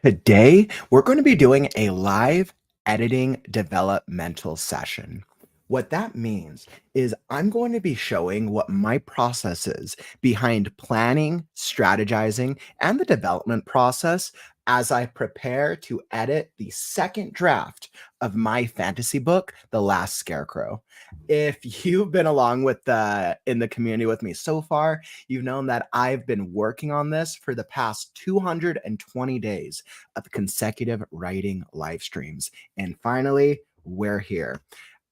Today, we're going to be doing a live editing developmental session. What that means is I'm going to be showing what my process is behind planning, strategizing, and the development process as I prepare to edit the second draft of my fantasy book, The Last Scarecrow. If you've been along with the in the community with me so far, you've known that I've been working on this for the past 220 days of consecutive writing live streams. And finally, we're here.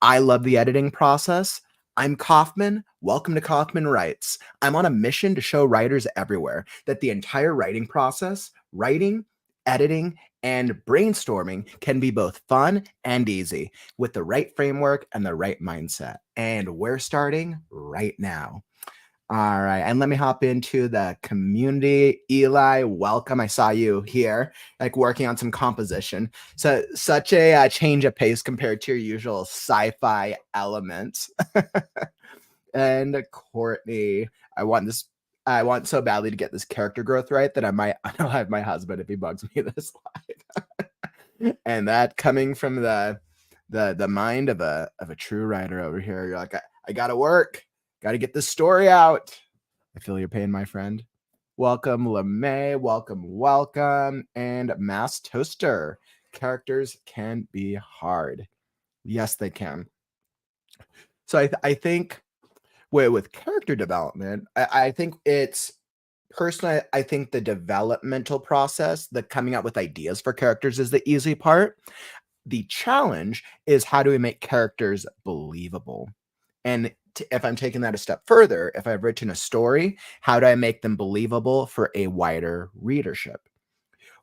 I love the editing process. I'm Kauffman. Welcome to Kauffman Writes. I'm on a mission to show writers everywhere that the entire writing process, writing, editing, and brainstorming can be both fun and easy with the right framework and the right mindset. And we're starting right now. All right, and let me hop into the community. Eli, welcome. I saw you here, like working on some composition. So such a change of pace compared to your usual sci-fi elements. And Courtney, I want this. I want so badly to get this character growth right that I might unalive my husband if he bugs me this live. And that coming from the mind of a true writer over here. You're like, I gotta work. Got to get this story out. I feel your pain, my friend. Welcome, LeMay. Welcome. And Mass Toaster. Characters can be hard. Yes, they can. So I think with character development, I think it's personally, I think the developmental process, the coming up with ideas for characters is the easy part. The challenge is how do we make characters believable? And if I'm taking that a step further, if I've written a story, how do I make them believable for a wider readership?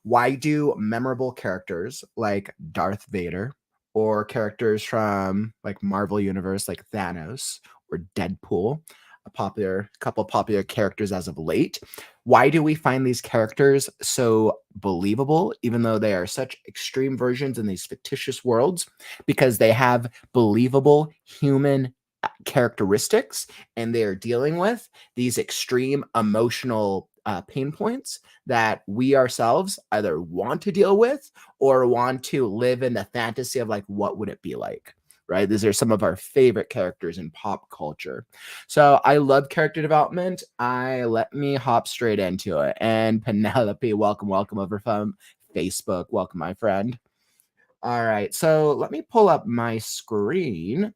Why do memorable characters like Darth Vader or characters from like Marvel Universe like Thanos or Deadpool, a couple popular characters as of late, why do we find these characters so believable even though they are such extreme versions in these fictitious worlds? Because they have believable human characteristics and they are dealing with these extreme emotional pain points that we ourselves either want to deal with or want to live in the fantasy of like what would it be like, right? These are some of our favorite characters in pop culture. So I love character development. Let me hop straight into it. And Penelope, welcome over from Facebook. Welcome, my friend. All right, so let me pull up my screen.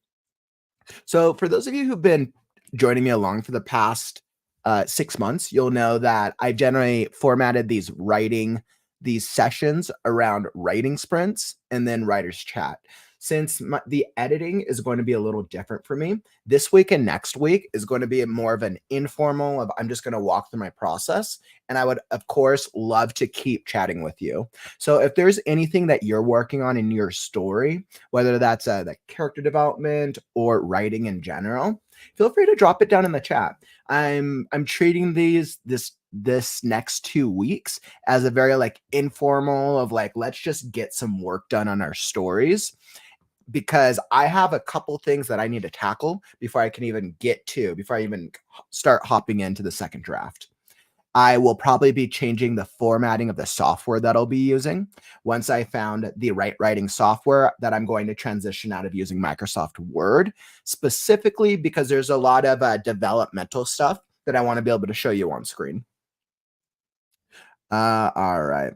So, for those of you who've been joining me along for the past 6 months, you'll know that I generally formatted these sessions around writing sprints and then writer's chat. Since the editing is going to be a little different for me, this week and next week is going to be more of an informal of I'm just going to walk through my process. And I would, of course, love to keep chatting with you. So if there's anything that you're working on in your story, whether that's the character development or writing in general, feel free to drop it down in the chat. I'm treating this next 2 weeks as a very like informal of like let's just get some work done on our stories because I have a couple things that I need to tackle before I even start hopping into the second draft. I will probably be changing the formatting of the software that I'll be using once I found the right writing software that I'm going to transition out of using Microsoft Word, specifically because there's a lot of developmental stuff that I want to be able to show you on screen. All right.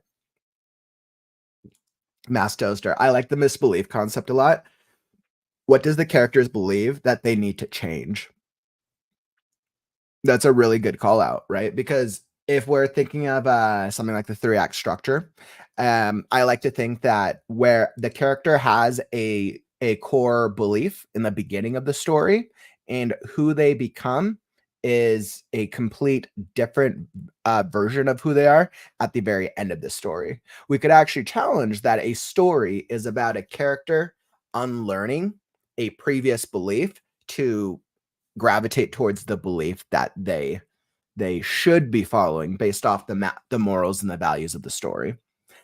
Mass Toaster. I like the misbelief concept a lot. What does the characters believe that they need to change? That's a really good call out, right? Because if we're thinking of something like the 3-act structure, I like to think that where the character has a core belief in the beginning of the story and who they become is a complete different version of who they are at the very end of the story. We could actually challenge that a story is about a character unlearning a previous belief to gravitate towards the belief that they should be following based off the morals and the values of the story.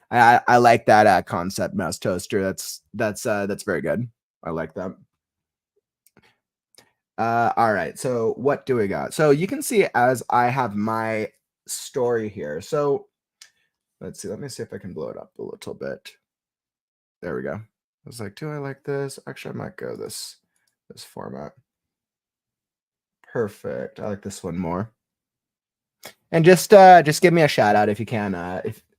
I like that concept, Mouse Toaster. That's very good. I like that. All right. So what do we got? So you can see as I have my story here. So Let's see. Let me see if I can blow it up a little bit. There we go. I was like, do I like this? Actually, I might go this format. Perfect. I like this one more. And just give me a shout out if you can,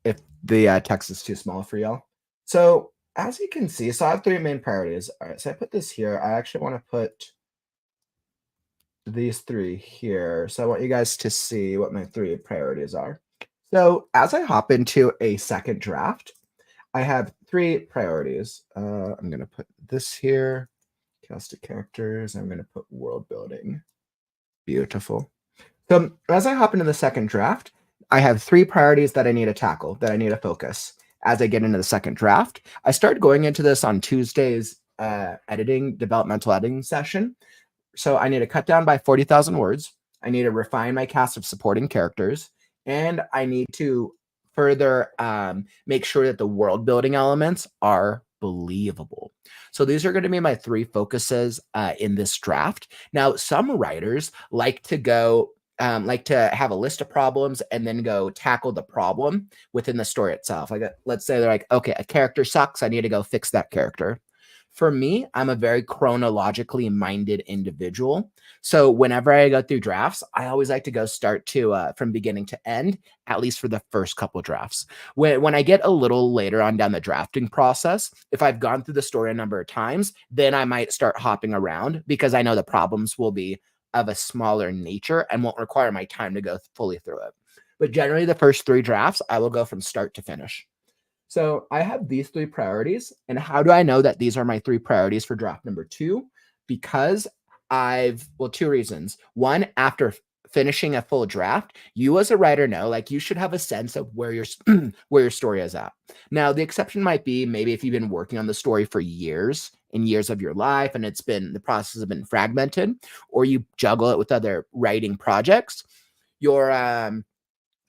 if the text is too small for y'all. So as you can see, so I have three main priorities. All right, so I put this here. I actually want to put these three here. So I want you guys to see what my three priorities are. So as I hop into a second draft, I have three priorities. I'm going to put this here, cast of characters. I'm going to put world building. Beautiful. So as I hop into the second draft, I have three priorities that I need to tackle, that I need to focus. As I get into the second draft, I started going into this on Tuesday's developmental editing session. So I need to cut down by 40,000 words. I need to refine my cast of supporting characters, and I need to further make sure that the world building elements are believable. So these are going to be my three focuses in this draft. Now, some writers like to have a list of problems and then go tackle the problem within the story itself. Like, let's say they're like, okay, a character sucks. I need to go fix that character. For me, I'm a very chronologically minded individual. So whenever I go through drafts, I always like to go start to from beginning to end, at least for the first couple drafts. When I get a little later on down the drafting process, if I've gone through the story a number of times, then I might start hopping around because I know the problems will be of a smaller nature and won't require my time to go fully through it. But generally, the first three drafts, I will go from start to finish. So I have these three priorities. And how do I know that these are my three priorities for draft number two? Because two reasons. One, after finishing a full draft, you as a writer know, like you should have a sense of where your where your story is at. Now, the exception might be maybe if you've been working on the story for years and years of your life and the process has been fragmented, or you juggle it with other writing projects,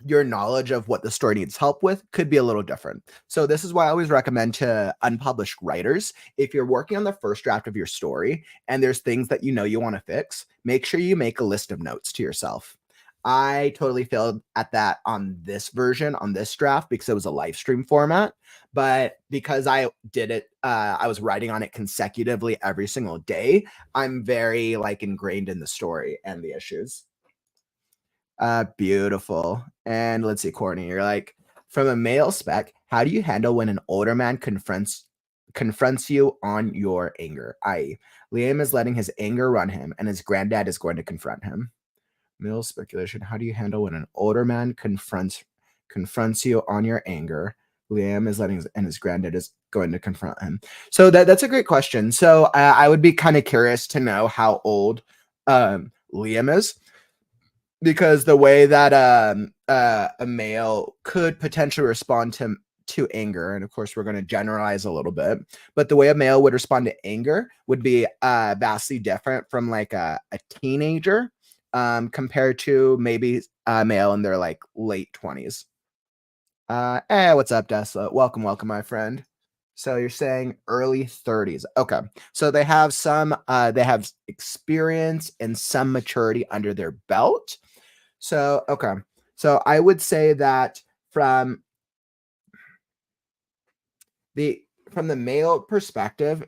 your knowledge of what the story needs help with could be a little different. So this is why I always recommend to unpublished writers, if you're working on the first draft of your story and there's things that you want to fix, make sure you make a list of notes to yourself. I totally failed at that on this version, on this draft, because it was a live stream format. But because I did it, I was writing on it consecutively every single day. I'm very ingrained in the story and the issues. Beautiful. And let's see, Courtney, you're like, from a male spec, how do you handle when an older man confronts you on your anger? I.e., Liam is letting his anger run him, and his granddad is going to confront him. Male speculation. How do you handle when an older man confronts you on your anger? Liam is and his granddad is going to confront him. So that's a great question. So I would be kind of curious to know how old Liam is, because the way that a male could potentially respond to anger, and of course we're going to generalize a little bit, but the way a male would respond to anger would be vastly different from like a teenager compared to maybe a male in their late 20s. Hey, what's up, Desla? Welcome, my friend. So you're saying early 30s. Okay. So they have experience and some maturity under their belt. So, okay. So I would say that from the male perspective,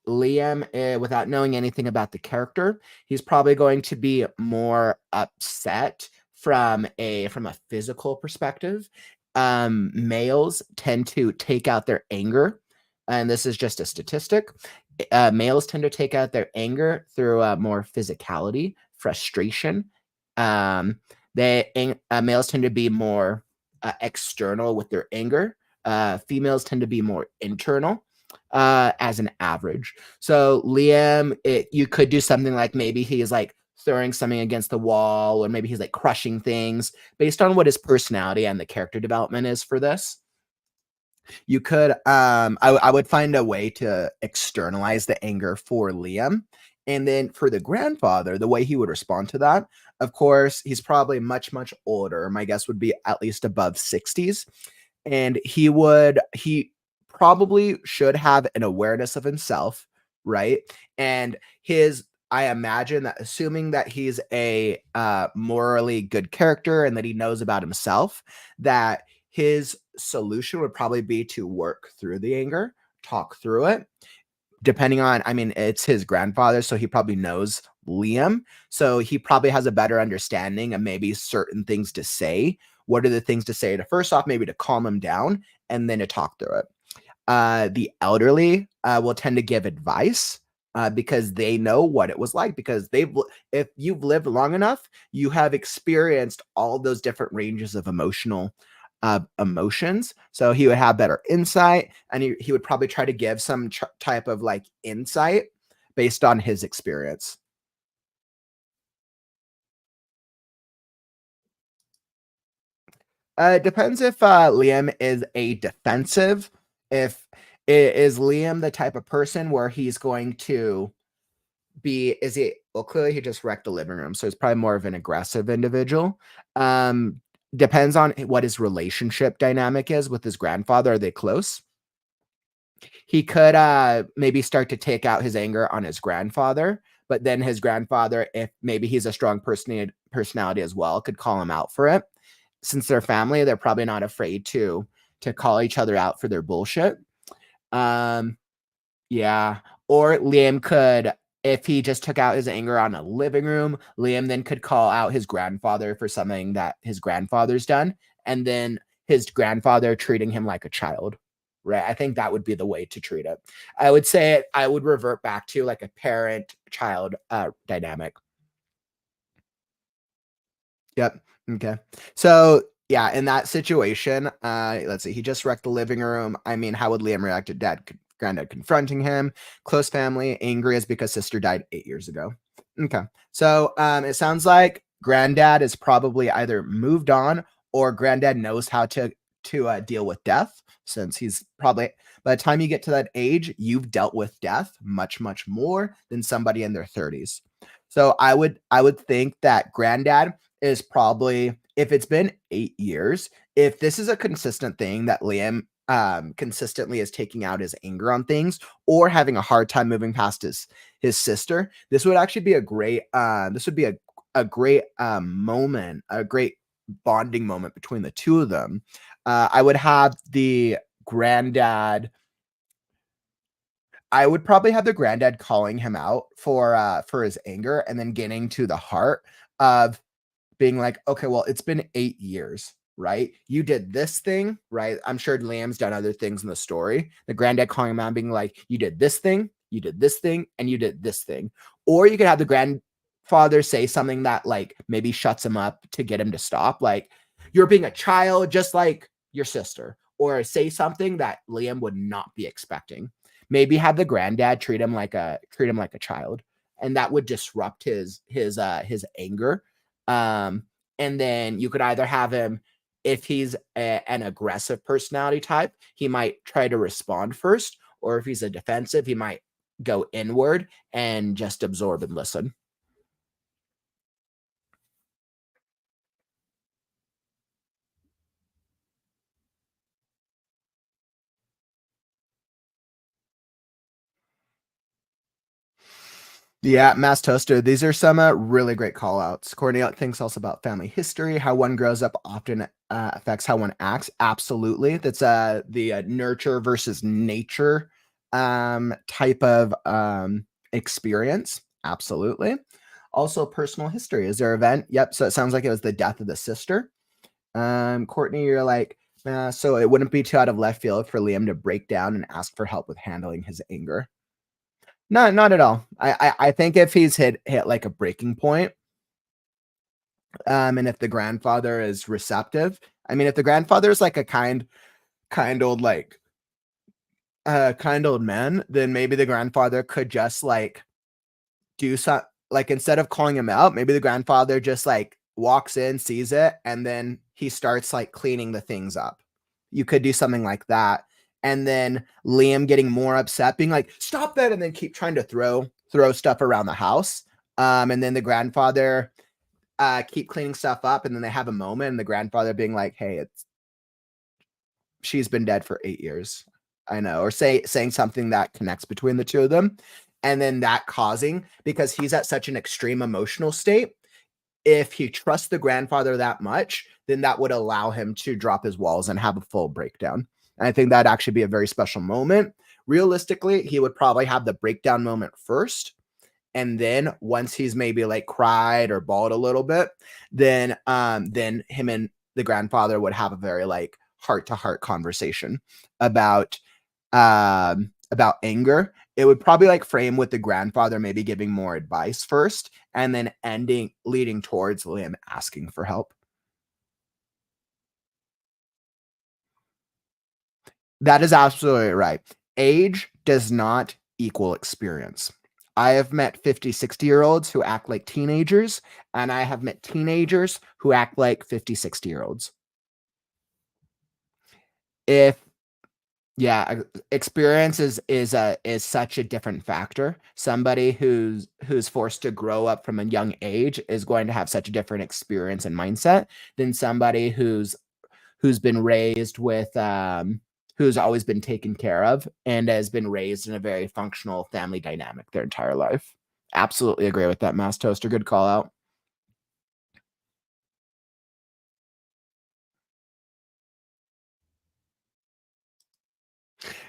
Liam, without knowing anything about the character, he's probably going to be more upset from a physical perspective. Males tend to take out their anger, and this is just a statistic. Males tend to take out their anger through more physicality, frustration. Um, Males tend to be more external with their anger. Females tend to be more internal as an average. So Liam, you could do something like maybe he is like throwing something against the wall, or maybe he's like crushing things based on what his personality and the character development is for this. You could I would find a way to externalize the anger for Liam. And then for the grandfather, the way he would respond to that, of course, he's probably much, much older. My guess would be at least above 60s. And he probably should have an awareness of himself, right? And I imagine that, assuming that he's a morally good character and that he knows about himself, that his solution would probably be to work through the anger, talk through it, depending on, I mean, it's his grandfather, so he probably knows Liam, so he probably has a better understanding of maybe certain things to say. What are the things to say to first off, maybe to calm him down, and then to talk through it. The elderly will tend to give advice because they know what it was like. Because if you've lived long enough, you have experienced all those different ranges of emotions. So he would have better insight, and he would probably try to give some type of like insight based on his experience. It depends if Liam is a defensive. If is Liam the type of person where he's going to be is he well, clearly he just wrecked the living room, so he's probably more of an aggressive individual. Um, Depends on what his relationship dynamic is with his grandfather. Are they close? He could maybe start to take out his anger on his grandfather, but then his grandfather, if maybe he's a strong personality as well, could call him out for it. Since they're family, they're probably not afraid to call each other out for their bullshit. Um, Yeah, or Liam could if he just took out his anger on a living room, Liam then could call out his grandfather for something that his grandfather's done, and then his grandfather treating him like a child, right? I think that would be the way to treat it. I would revert back to like a parent-child, dynamic. Yep. Okay. So yeah, in that situation, let's see, he just wrecked the living room. I mean, how would Liam react to granddad confronting him? Close family, angry is because sister died 8 years ago. Okay. So it sounds like granddad is probably either moved on or granddad knows how to deal with death, since he's probably by the time you get to that age, you've dealt with death much, much more than somebody in their 30s. So I would think that granddad is probably if it's been 8 years, if this is a consistent thing that Liam, consistently is taking out his anger on things or having a hard time moving past his sister, this would actually be a great, this would be a great, moment, a great bonding moment between the 2 of them. I would have the granddad I would probably have the granddad calling him out for his anger and then getting to the heart of being like, "Okay, well, it's been 8 years, right? You did this thing," right? I'm sure Liam's done other things in the story. The granddad calling him out being like, "You did this thing, you did this thing, and you did this thing." Or you could have the grandfather say something that, like, maybe shuts him up to get him to stop, like, "You're being a child just like your sister." Or say something that Liam would not be expecting. Maybe have the granddad treat him like a child, and that would disrupt his anger. um, and then you could either have him, if he's an aggressive personality type, he might try to respond first, or if he's a defensive, he might go inward and just absorb and listen. Yeah, Mass Toaster. These are some really great call outs. Courtney thinks also about family history, how one grows up often affects how one acts. Absolutely. That's the nurture versus nature type of experience. Absolutely. Also, personal history. Is there an event? Yep. So it sounds like it was the death of the sister. Courtney, you're like, so it wouldn't be too out of left field for Liam to break down and ask for help with handling his anger. No, not at all. I think if he's hit like a breaking point, and if the grandfather is receptive, I mean, if the grandfather is like a kind old like kind old man, then maybe the grandfather could just like do some like instead of calling him out, maybe the grandfather just like walks in, sees it, and then he starts like cleaning the things up. You could do something like that. And then Liam getting more upset, being like, stop that, and then keep trying to throw stuff around the house. And then the grandfather keep cleaning stuff up, and then they have a moment, and the grandfather being like, hey, it's she's been dead for 8 years. I know, or saying something that connects between the two of them. And then that causing, because he's at such an extreme emotional state, if he trusts the grandfather that much, then that would allow him to drop his walls and have a full breakdown. And I think that'd actually be a very special moment. Realistically, he would probably have the breakdown moment first, and then once he's maybe like cried or bawled a little bit, then him and the grandfather would have a very like heart to heart conversation about about anger. It would probably like frame with the grandfather maybe giving more advice first, and then ending leading towards Liam asking for help. That is absolutely right. Age does not equal experience. I have met 50, 60-year olds who act like teenagers, and I have met teenagers who act like 50, 60-year olds. If Yeah, experience is such a different factor. Somebody who's forced to grow up from a young age is going to have such a different experience and mindset than somebody who's been raised with who's always been taken care of and has been raised in a very functional family dynamic their entire life. Absolutely agree with that, Mass Toaster. Good call out.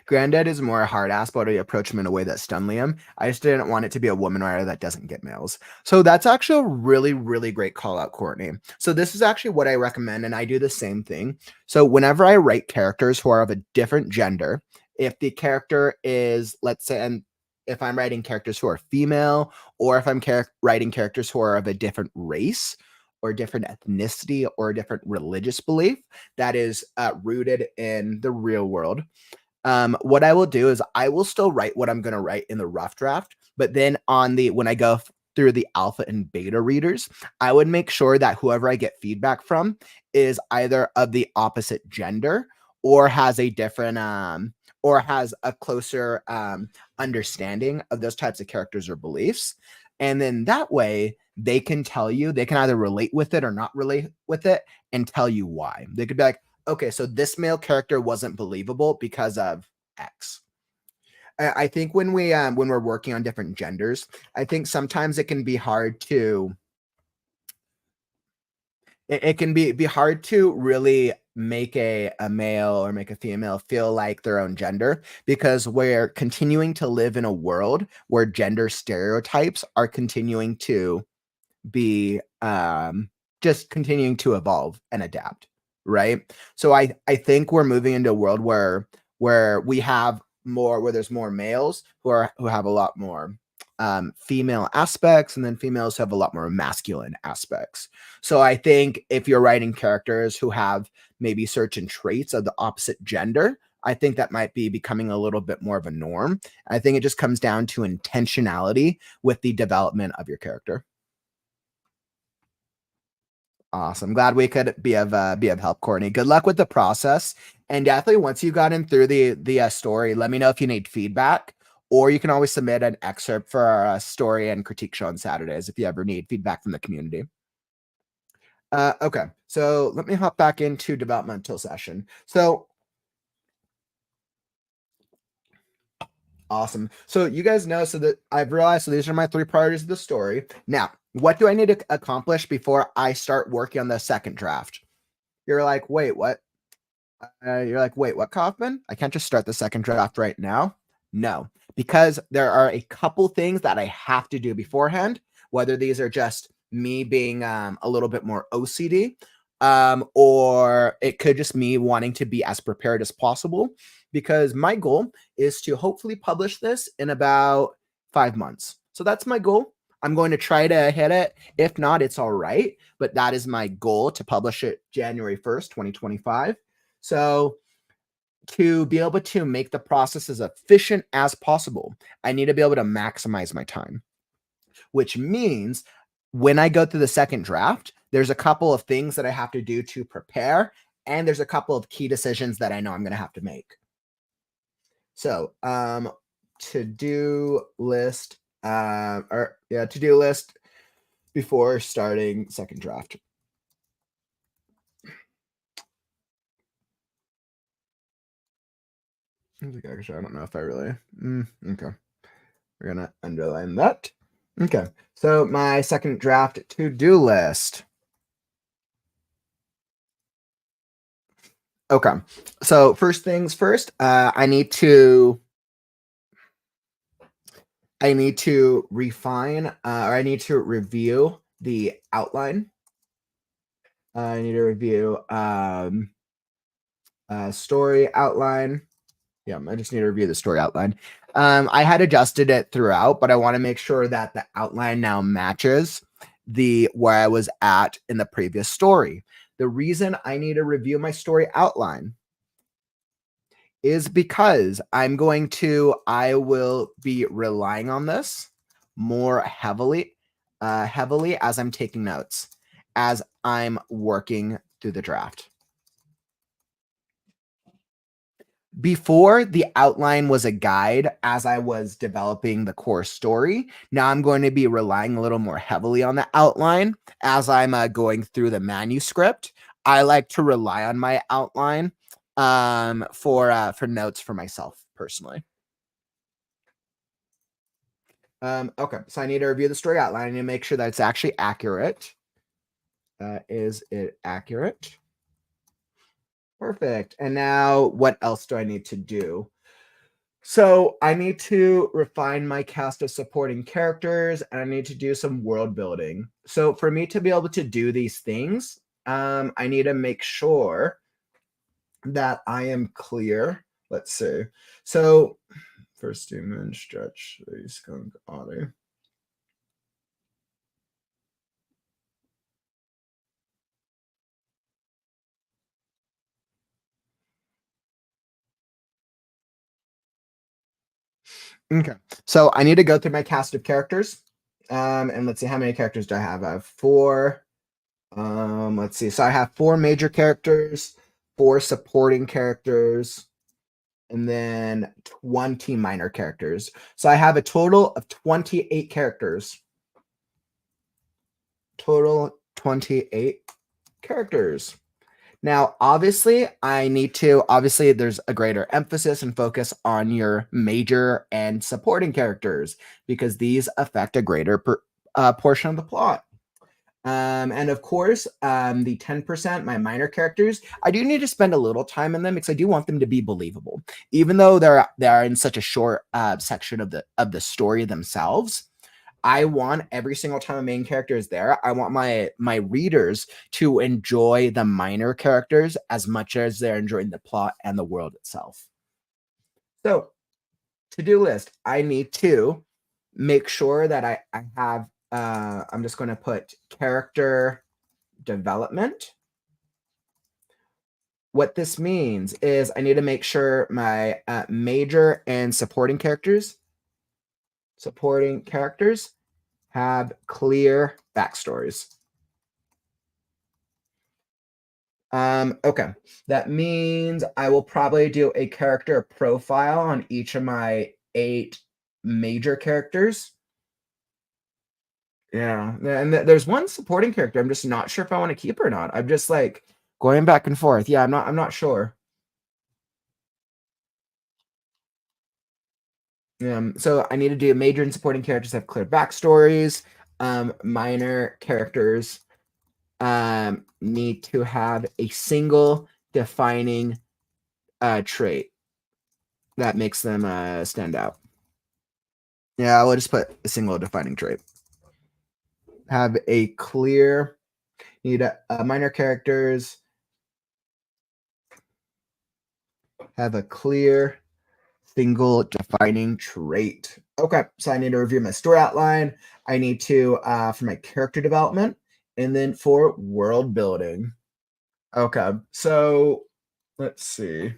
Granddad is more a hard ass, but I approach him in a way that stunned Liam. I just didn't want it to be a woman writer that doesn't get males. So that's actually a really, really great call out, Courtney. So this is actually what I recommend, and I do the same thing. So whenever I write characters who are of a different gender, if the character is, let's say, and if I'm writing characters who are female, or if I'm writing characters who are of a different race, or different ethnicity, or a different religious belief that is rooted in the real world, what I will do is I will still write what I'm going to write in the rough draft, but then when I go through the alpha and beta readers, I would make sure that whoever I get feedback from is either of the opposite gender or has a different or has a closer understanding of those types of characters or beliefs. And then that way they can either relate with it or not relate with it and tell you why. They could be like, okay, so this male character wasn't believable because of X. I think when we're working on different genders, I think sometimes it can be hard to it can be hard to really make a male or make a female feel like their own gender because we're continuing to live in a world where gender stereotypes are continuing to be just continuing to evolve and adapt, right? So I think we're moving into a world where we have more where there's more males who have a lot more female aspects, and then females have a lot more masculine aspects. So I think if you're writing characters who have maybe certain traits of the opposite gender, I think that might be becoming a little bit more of a norm. I think it just comes down to intentionality with the development of your character. Awesome. Glad we could be of help, Courtney. Good luck with the process. And definitely once you got in through the story, let me know if you need feedback, or you can always submit an excerpt for our story and critique show on Saturdays if you ever need feedback from the community. Okay. So let me hop back into developmental session. So awesome. So you guys know, so that I've realized, so these are my three priorities of the story. Now, what do I need to accomplish before I start working on the second draft? You're like, wait, what? You're like, wait, what, Kauffman? I can't just start the second draft right now. No, because there are a couple things that I have to do beforehand, whether these are just me being a little bit more OCD, or it could just me wanting to be as prepared as possible, because my goal is to hopefully publish this in about 5 months. So that's my goal. I'm going to try to hit it. If not, it's all right. But that is my goal, to publish it January 1st, 2025. So to be able to make the process as efficient as possible, I need to be able to maximize my time, which means when I go through the second draft, there's a couple of things that I have to do to prepare, and there's a couple of key decisions that I know I'm going to have to make. So, to-do list, to-do list before starting second draft. Actually, I don't know if I really. Okay. We're gonna underline that. Okay. So my second draft to-do list. Okay. So first things first, I need to refine or I need to review the outline. I need to review story outline. Yeah, I just need to review the story outline. I had adjusted it throughout, but I want to make sure that the outline now matches the where I was at in the previous story. The reason I need to review my story outline is because I will be relying on this more heavily as I'm taking notes, as I'm working through the draft. Before, the outline was a guide as I was developing the core story. Now I'm going to be relying a little more heavily on the outline as I'm going through the manuscript. I like to rely on my outline for notes for myself personally. Okay, so I need to review the story outline. I need to make sure that it's actually accurate. Is it accurate? Perfect. And now what else do I need to do? So I need to refine my cast of supporting characters and I need to do some world building. So for me to be able to do these things, I need to make sure that I am clear. Let's see. So first human stretch, skunk otter. Okay. So I need to go through my cast of characters. And let's see, how many characters do I have? I have four. Let's see. So I have four major characters, four supporting characters, and then 20 minor characters. So I have a total of 28 characters. Total 28 characters. Now, obviously, there's a greater emphasis and focus on your major and supporting characters because these affect a greater portion of the plot. And of course, the 10%, my minor characters, I do need to spend a little time in them because I do want them to be believable, even though they're in such a short section of the story themselves. I want every single time a main character is there, I want my readers to enjoy the minor characters as much as they're enjoying the plot and the world itself. So, to-do list, I need to make sure that I have I'm just going to put character development. What this means is I need to make sure my major and supporting characters have clear backstories. Okay. That means I will probably do a character profile on each of my 8 major characters. Yeah, and there's one supporting character I'm just not sure if I wanna keep or not. I'm just, like, going back and forth. Yeah, I'm not sure. So I need to do major and supporting characters have clear backstories. Minor characters need to have a single defining trait that makes them stand out. Yeah, I will just put a single defining trait. Have a clear need minor characters have a clear single defining trait. Okay, so I need to review my story outline. I need to for my character development, and then for world building. Okay, so let's see.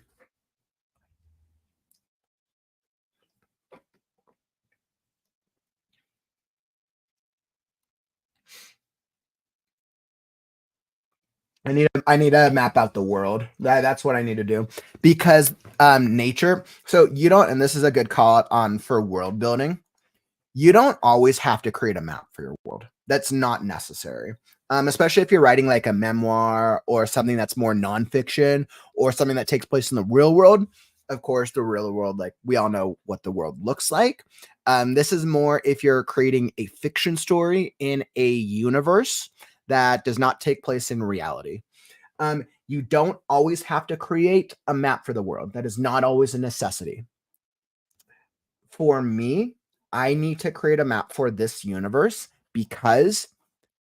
I need to map out the world. That's what I need to do because nature. So you don't, and this is a good call out on for world building. You don't always have to create a map for your world. That's not necessary. Especially if you're writing like a memoir or something that's more nonfiction or something that takes place in the real world. of course, the real world, like we all know what the world looks like. This is more if you're creating a fiction story in a universe that does not take place in reality. You don't always have to create a map for the world. That is not always a necessity. For me, I need to create a map for this universe because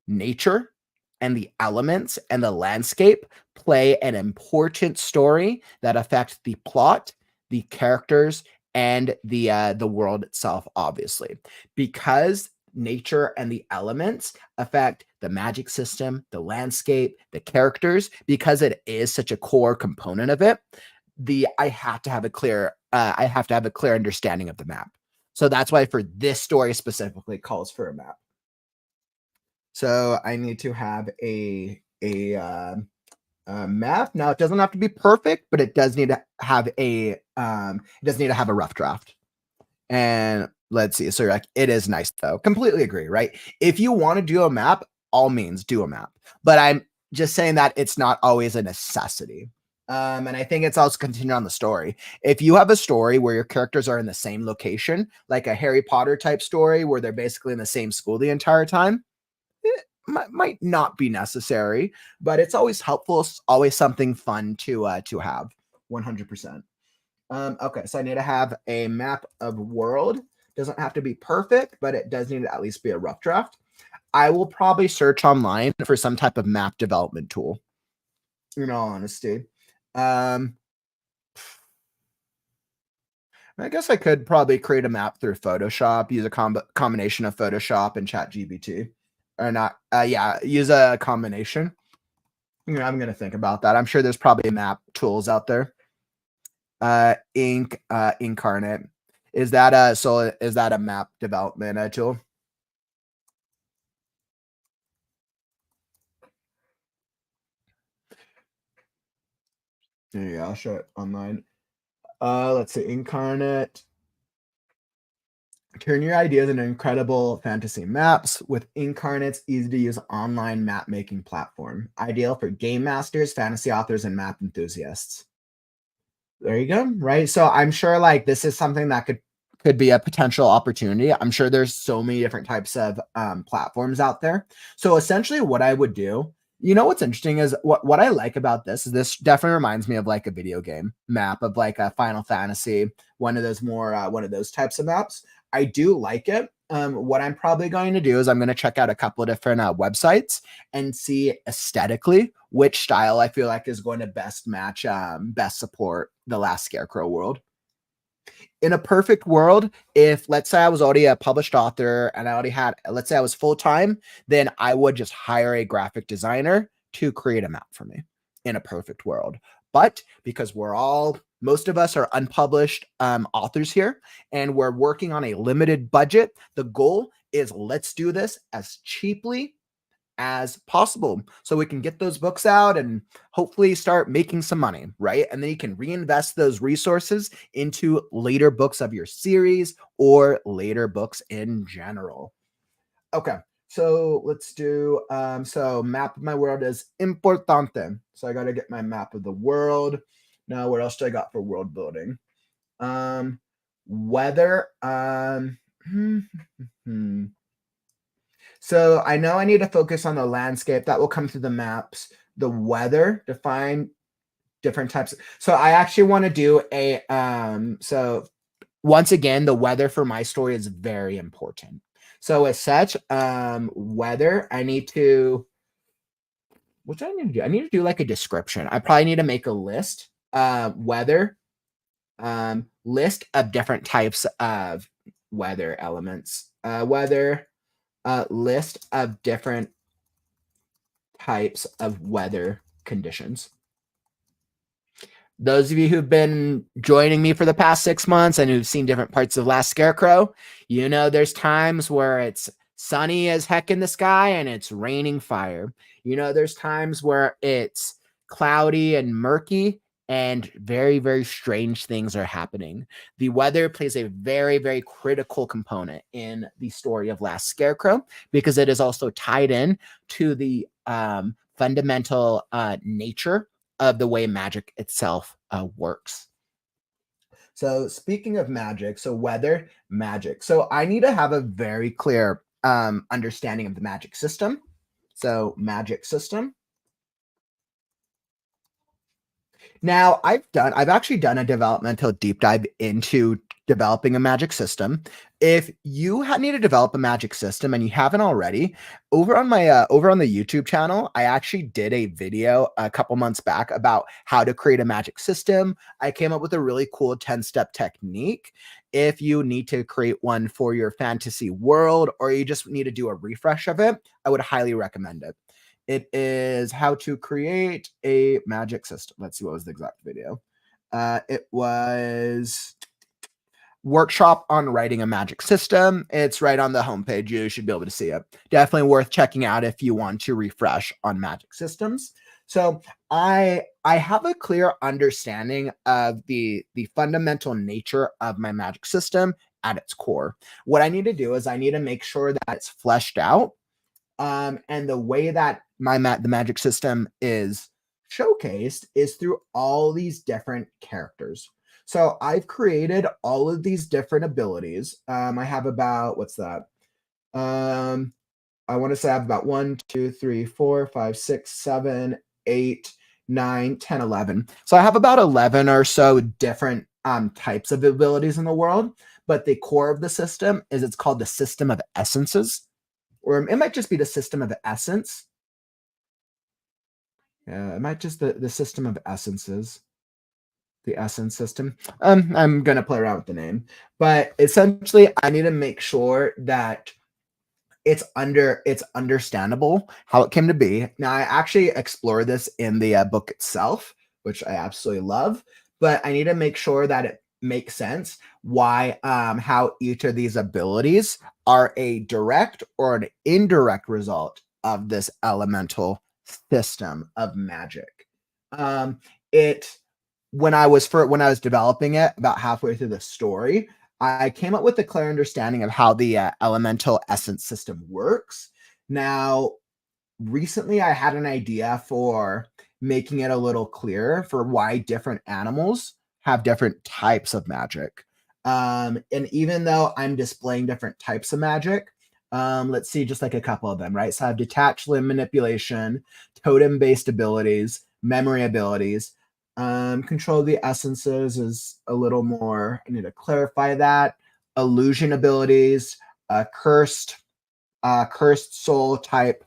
nature and the elements and the landscape play an important story that affects the plot, the characters, and the world itself, obviously. Because nature and the elements affect the magic system, the landscape, the characters, because it is such a core component of it, the I have to have a clear understanding of the map. So that's why for this story specifically calls for a map. So I need to have a map. Now it doesn't have to be perfect, but it does need to have a rough draft. And let's see. So like it is nice though. Completely agree, right? If you want to do a map, all means do a map. But I'm just saying that it's not always a necessity. And I think it's also continued on the story. If you have a story where your characters are in the same location, like a Harry Potter type story where they're basically in the same school the entire time, it might not be necessary, but it's always helpful. It's always something fun to have. 100%. Okay, so I need to have a map of world. Doesn't have to be perfect, but it does need to at least be a rough draft. I will probably search online for some type of map development tool. In all honesty, um, I guess I could probably create a map through Photoshop. Use a combination of Photoshop and ChatGPT, or not? Yeah, use a combination. I'm gonna think about that. I'm sure there's probably map tools out there. Incarnate. Is that a map development tool? Yeah, I'll show it online. Let's see, Incarnate. Turn your ideas into incredible fantasy maps with Incarnate's easy to use online map making platform. Ideal for game masters, fantasy authors, and map enthusiasts. There you go. Right. So I'm sure like this is something that could be a potential opportunity. I'm sure there's so many different types of platforms out there. So essentially what I would do, what's interesting is what I like about this is this definitely reminds me of like a video game map of like a Final Fantasy, one of those types of maps. I do like it. What I'm probably going to do is I'm going to check out a couple of different websites and see aesthetically which style I feel like is going to best match, best support the Last Scarecrow world. In a perfect world, if let's say I was already a published author and I already had, let's say I was full time, then I would just hire a graphic designer to create a map for me in a perfect world. But because most of us are unpublished authors here and we're working on a limited budget, the goal is let's do this as cheaply as possible so we can get those books out and hopefully start making some money, right? And then you can reinvest those resources into later books of your series or later books in general. Okay, so let's do so map of my world is importante. So I got to get my map of the world. Now, what else do I got for world building? Weather. So I know I need to focus on the landscape. That will come through the maps. The weather, define different types. So I actually want to do so once again, the weather for my story is very important. So as such, weather, what do I need to do? I need to do like a description. I probably need to make a list, weather, list of different types of weather elements, weather, list of different types of weather conditions. Those of you who've been joining me for the past 6 months and who've seen different parts of Last Scarecrow, there's times where it's sunny as heck in the sky and it's raining fire. There's times where it's cloudy and murky and very, very strange things are happening. The weather plays a very, very critical component in the story of Last Scarecrow because it is also tied in to the fundamental nature of the way magic itself works. So speaking of magic, so weather, magic. So I need to have a very clear understanding of the magic system. So magic system. Now, I've actually done a developmental deep dive into developing a magic system. If you need to develop a magic system and you haven't already, over on the YouTube channel, I actually did a video a couple months back about how to create a magic system. I came up with a really cool 10-step technique. If you need to create one for your fantasy world or you just need to do a refresh of it, I would highly recommend it. It is how to create a magic system. Let's see, what was the exact video? It was workshop on writing a magic system. It's right on the homepage. You should be able to see it. Definitely worth checking out if you want to refresh on magic systems. So I have a clear understanding of the fundamental nature of my magic system at its core. What I need to do is I need to make sure that it's fleshed out, and the way that the magic system is showcased is through all these different characters. So I've created all of these different abilities. I have about, what's that? Um, I want to say I have about 1, 2, 3, 4, 5, 6, 7, 8, 9, 10, 11. So I have about 11 or so different types of abilities in the world. But the core of the system is it's called the system of essences, or it might just be the system of essence. Yeah, it might just the system of essences, the essence system. I'm gonna play around with the name, but essentially, I need to make sure that it's understandable how it came to be. Now, I actually explore this in the book itself, which I absolutely love, but I need to make sure that it makes sense why how each of these abilities are a direct or an indirect result of this elemental system of magic. It when I was developing it about halfway through the story, I came up with a clear understanding of how the elemental essence system works. Now, recently I had an idea for making it a little clearer for why different animals have different types of magic. And even though I'm displaying different types of magic, let's see just like a couple of them, right? So I have detached limb manipulation, totem based abilities, memory abilities. Control of the essences is a little more, I need to clarify that. Illusion abilities, cursed soul type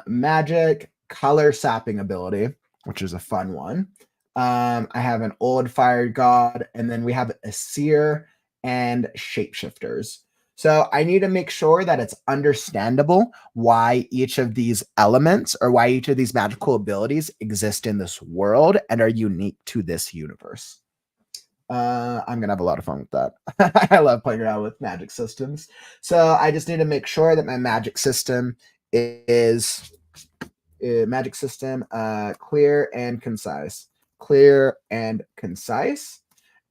magic, color sapping ability, which is a fun one. I have an old fire god, and then we have a seer and shapeshifters. So I need to make sure that it's understandable why each of these elements or why each of these magical abilities exist in this world and are unique to this universe. I'm gonna have a lot of fun with that. I love playing around with magic systems. So I just need to make sure that my magic system is magic system clear and concise. Clear and concise.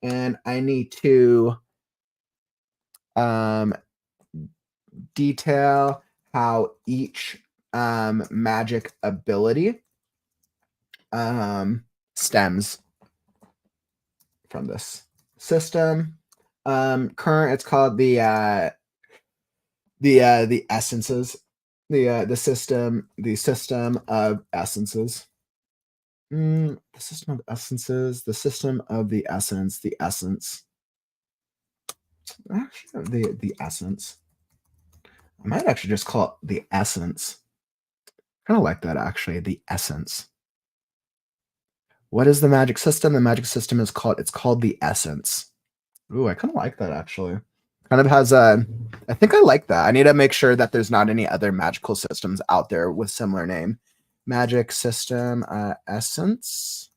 And I need to um, detail how each magic ability stems from this system. Current, it's called the essences, the system of essences. The system of essences, the system of the essence, the essence. Actually, the essence. I might actually just call it the essence. Kind of like that actually, the essence. What is the magic system? The magic system is called it's called the essence. Ooh, I kind of like that actually. Kind of has a I think I like that. I need to make sure that there's not any other magical systems out there with similar name. Magic system essence.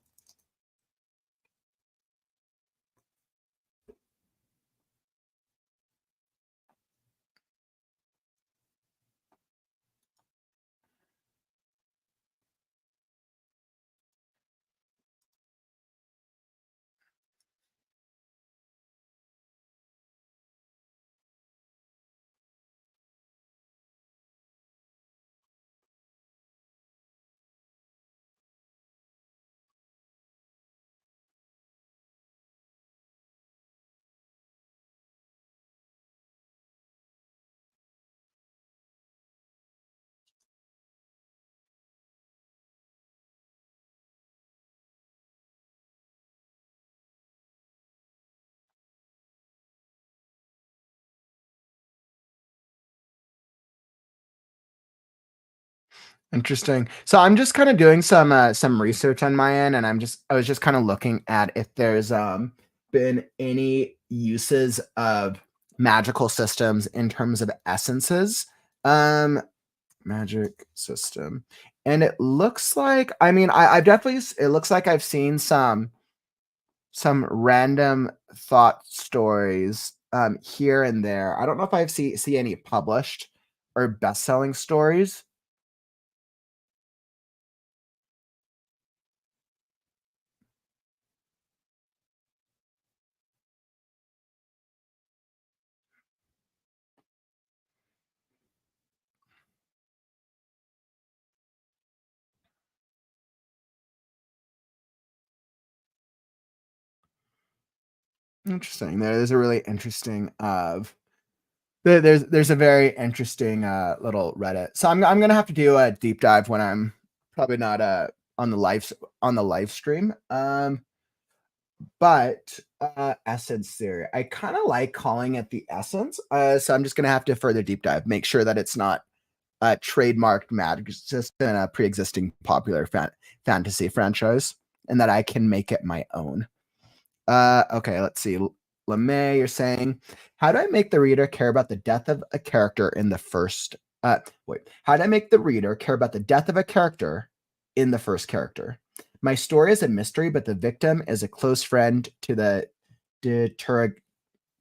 Interesting. So I'm just kind of doing some research on my end, and I was just kind of looking at if there's been any uses of magical systems in terms of essences. Um, magic system, and it looks like I've definitely it looks like I've seen some random thought stories here and there. I don't know if I've see any published or best selling stories. Interesting. There's a really interesting there's a very interesting little Reddit. So I'm gonna have to do a deep dive when I'm probably not on the live stream. But essence theory. I kind of like calling it the essence. So I'm just gonna have to further deep dive, make sure that it's not a trademarked magic system in a pre-existing popular fantasy franchise, and that I can make it my own. Okay, let's see. LeMay, you're saying, how do I make the reader care about the death of a character in the first? How do I make the reader care about the death of a character in the first character? My story is a mystery, but the victim is a close friend to the deterreg-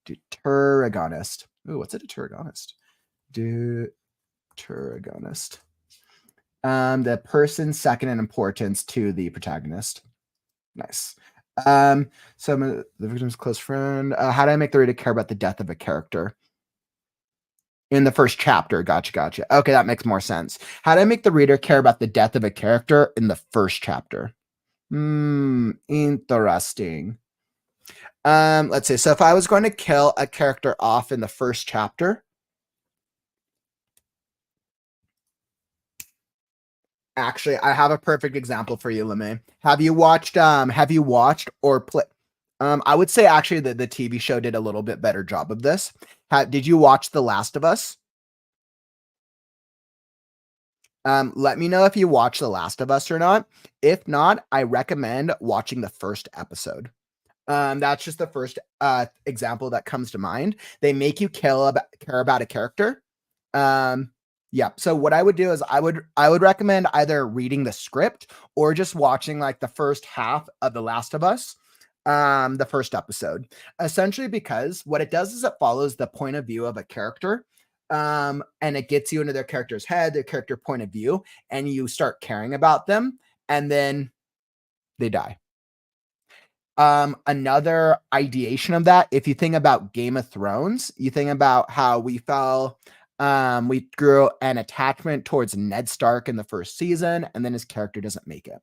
deterragonist. Ooh, what's a deterragonist? Deterragonist. The person second in importance to the protagonist. Nice. So the victim's close friend. How do I make the reader care about the death of a character in the first chapter? Gotcha, gotcha. Okay, that makes more sense. How do I make the reader care about the death of a character in the first chapter? Interesting. Let's see. So if I was going to kill a character off in the first chapter, actually, I have a perfect example for you, Lemay. Have you watched or play I would say actually that the TV show did a little bit better job of this. Did you watch The Last of Us? Let me know if you watch The Last of Us or not. If not, I recommend watching the first episode. That's just the first example that comes to mind. They make you care about a character. Um, yeah. So what I would do is I would recommend either reading the script or just watching like the first half of The Last of Us, the first episode. Essentially, because what it does is it follows the point of view of a character. And it gets you into their character's head, their character point of view, and you start caring about them, and then they die. Another ideation of that, if you think about Game of Thrones, you think about how we grew an attachment towards Ned Stark in the first season, and then his character doesn't make it.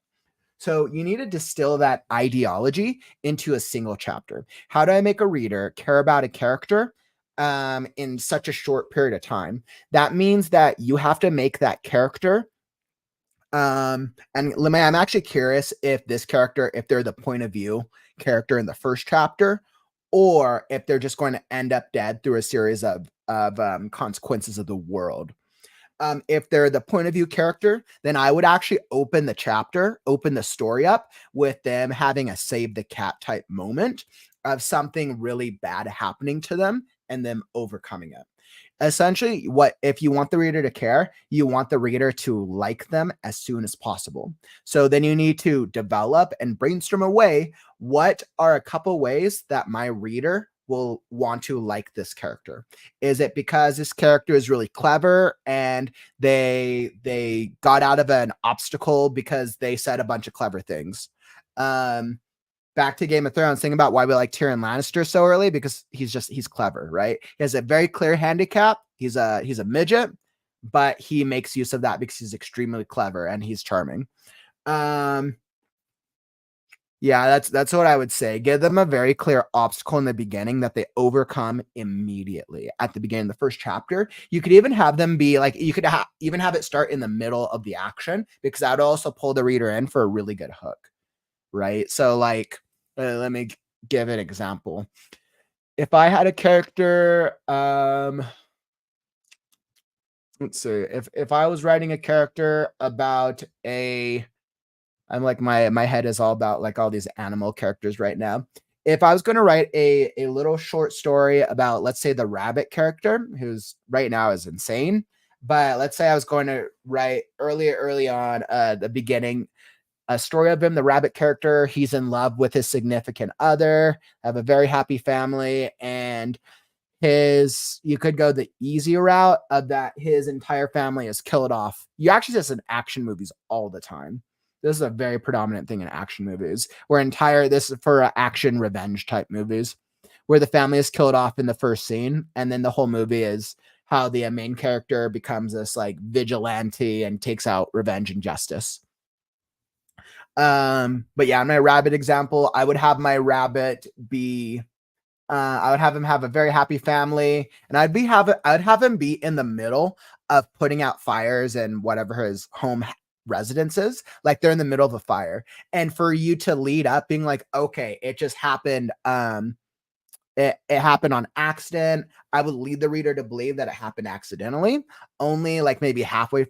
So you need to distill that ideology into a single chapter. How do I make a reader care about a character in such a short period of time? That means that you have to make that character and Lemay, I'm actually curious if this character, if they're the point of view character in the first chapter, or if they're just going to end up dead through a series of consequences of the world. If they're the point of view character, then I would actually open the story up with them having a save the cat type moment of something really bad happening to them and them overcoming it. Essentially, what if you want the reader to care, you want the reader to like them as soon as possible. So then you need to develop and brainstorm a way. What are a couple ways that my reader will want to like this character? Is it because this character is really clever and they got out of an obstacle because they said a bunch of clever things? Um, Back to Game of Thrones, think about why we like Tyrion Lannister so early, because he's clever, right? He has a very clear handicap. He's a midget, but he makes use of that because he's extremely clever and he's charming. Um, yeah, that's what I would say. Give them a very clear obstacle in the beginning that they overcome immediately at the beginning of the first chapter. You could even have them be like, you could even have it start in the middle of the action, because that would also pull the reader in for a really good hook, right? So like, let me give an example. If I had a character, let's see. If I was writing a character about a I'm like my head is all about like all these animal characters right now. If I was going to write a little short story about, let's say, the rabbit character, who's right now is insane, but let's say I was going to write early on, the beginning, a story of him, the rabbit character. He's in love with his significant other, have a very happy family, and his you could go the easy route of that his entire family is killed off. You actually see this in action movies all the time. This is a very predominant thing in action movies, where entire this is for action revenge type movies, where the family is killed off in the first scene, and then the whole movie is how the main character becomes this like vigilante and takes out revenge and justice. But yeah, my rabbit example, I would have my rabbit be I would have him have a very happy family, and I'd have him be in the middle of putting out fires and whatever his home residence is. Like they're in the middle of a fire, and for you to lead up, being like, okay, it just happened. It happened on accident. I would lead the reader to believe that it happened accidentally, only like maybe halfway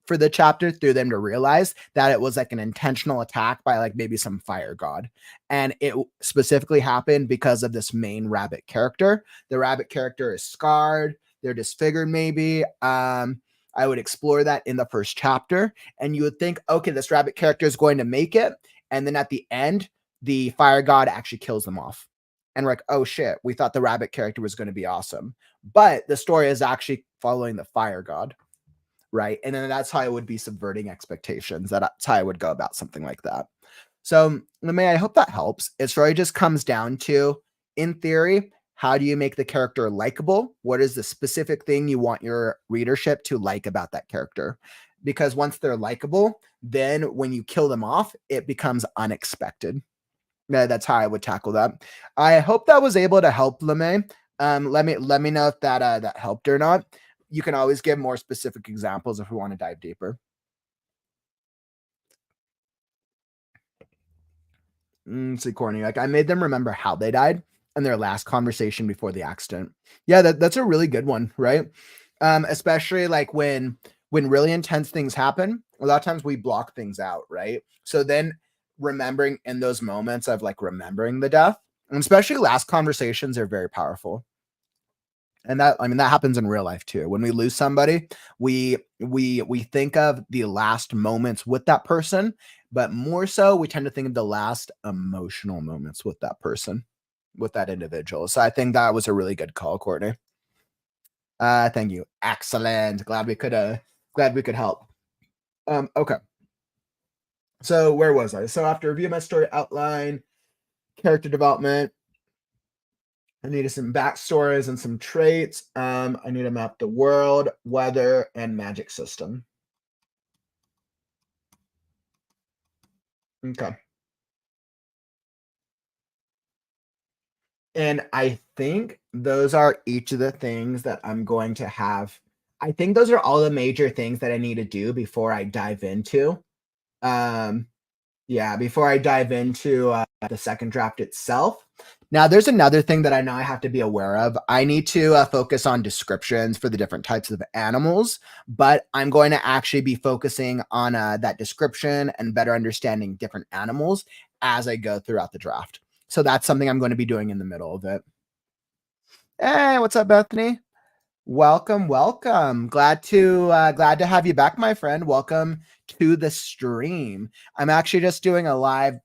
for the chapter through them to realize that it was like an intentional attack by like maybe some fire god. And it specifically happened because of this main rabbit character. The rabbit character is scarred, they're disfigured, maybe. I would explore that in the first chapter, and you would think, okay, this rabbit character is going to make it. And then at the end, the fire god actually kills them off, and we're like, oh shit, we thought the rabbit character was going to be awesome. But the story is actually following the fire god, right? And then that's how I would be subverting expectations. That's how I would go about something like that. So, Lemay, I hope that helps. It really just comes down to, in theory, how do you make the character likable? What is the specific thing you want your readership to like about that character? Because once they're likable, then when you kill them off, it becomes unexpected. Yeah, that's how I would tackle that. I hope that was able to help, Lemay. Let me know if that helped or not. You can always give more specific examples if we want to dive deeper. See, corny. Like I made them remember how they died and their last conversation before the accident. Yeah, that's a really good one, right? Especially like when really intense things happen, a lot of times we block things out, right? So then remembering in those moments of like remembering the death, and especially last conversations are very powerful. And that, I mean, that happens in real life too. When we lose somebody, we think of the last moments with that person, but more so we tend to think of the last emotional moments with that person, with that individual. So I think that was a really good call, Courtney. Thank you. Excellent. Glad we could help. Okay. So where was I? So after review my story outline, character development, I needed some backstories and some traits. I need to map the world, weather, and magic system. Okay. And I think those are each of the things that I'm going to have. I think those are all the major things that I need to do before I dive into. Um, Yeah, before I dive into the second draft itself. Now, there's another thing that I know I have to be aware of. I need to focus on descriptions for the different types of animals, but I'm going to actually be focusing on that description and better understanding different animals as I go throughout the draft. So that's something I'm going to be doing in the middle of it. Hey, what's up, Bethany? Welcome, welcome. Glad to have you back, my friend. Welcome to the stream. I'm actually just doing a live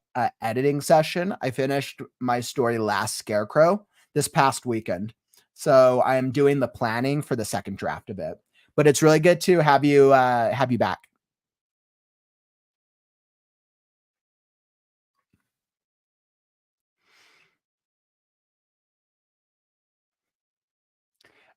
editing session. I finished my story Last Scarecrow this past weekend. So I'm doing the planning for the second draft of it. But it's really good to have you back.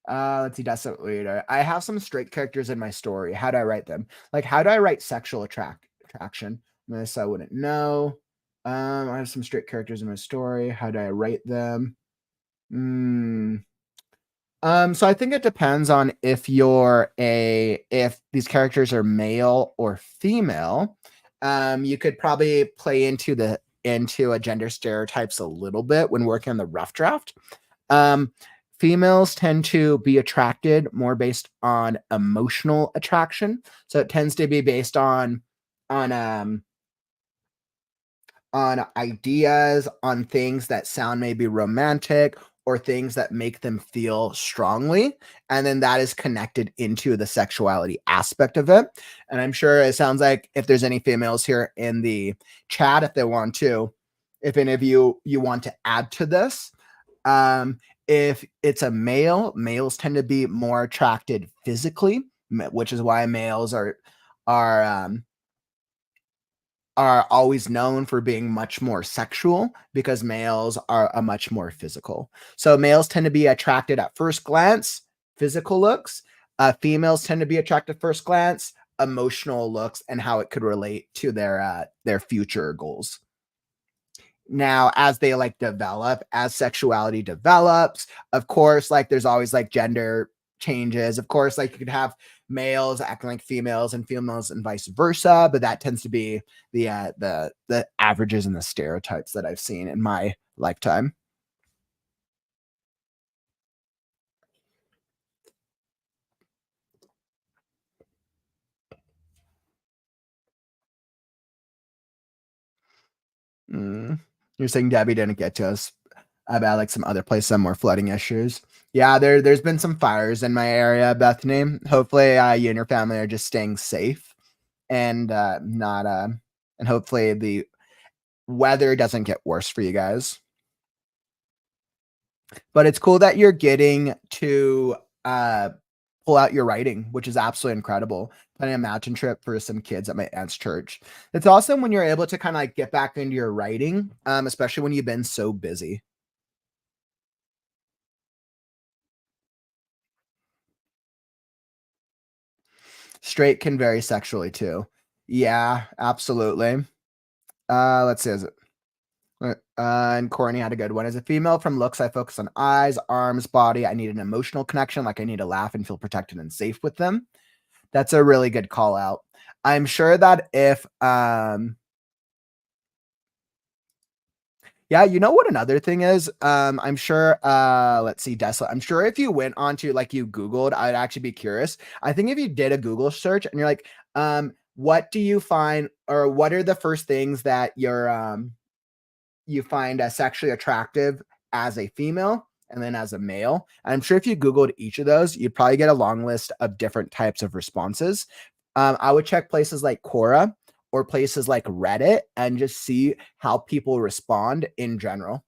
Let's see, Desert Leader. I have some straight characters in my story. How do I write them? Like, how do I write sexual attraction? This I wouldn't know. I have some straight characters in my story. How do I write them? Hmm. So I think it depends on if these characters are male or female. You could probably play into a gender stereotypes a little bit when working on the rough draft. Um, Females tend to be attracted more based on emotional attraction. So it tends to be based on um on ideas, on things that sound maybe romantic or things that make them feel strongly. And then that is connected into the sexuality aspect of it. And I'm sure it sounds like if there's any females here in the chat, if they want to, if any of you want to add to this, if it's a male, males tend to be more attracted physically, which is why males are um, are always known for being much more sexual because males are a much more physical. So males tend to be attracted at first glance, physical looks. Females tend to be attracted first glance, emotional looks, and how it could relate to their future goals. Now, as they like develop, as sexuality develops, of course, like there's always like gender changes. Of course, like you could have males acting like females and females and vice versa, but that tends to be the averages and the stereotypes that I've seen in my lifetime. Mm. You're saying Debbie didn't get to us about like some other place, some more flooding issues. Yeah, there's been some fires in my area, Bethany. Hopefully, you and your family are just staying safe and not and hopefully the weather doesn't get worse for you guys. But it's cool that you're getting to uh pull out your writing, which is absolutely incredible. Planning a mountain trip for some kids at my aunt's church. It's awesome when you're able to kind of like get back into your writing, especially when you've been so busy. Straight can vary sexually too. Yeah, absolutely. Let's see. Is it and Courtney had a good one. As a female from looks, I focus on eyes, arms, body. I need an emotional connection, like I need to laugh and feel protected and safe with them. That's a really good call out. I'm sure that if yeah, you know what another thing is? I'm sure let's see, Desla. I'm sure if you went onto like you Googled, I'd actually be curious. I think if you did a Google search and you're like, what do you find or what are the first things that you find as sexually attractive as a female and then as a male. I'm sure if you Googled each of those, you'd probably get a long list of different types of responses. I would check places like Quora or places like Reddit and just see how people respond in general.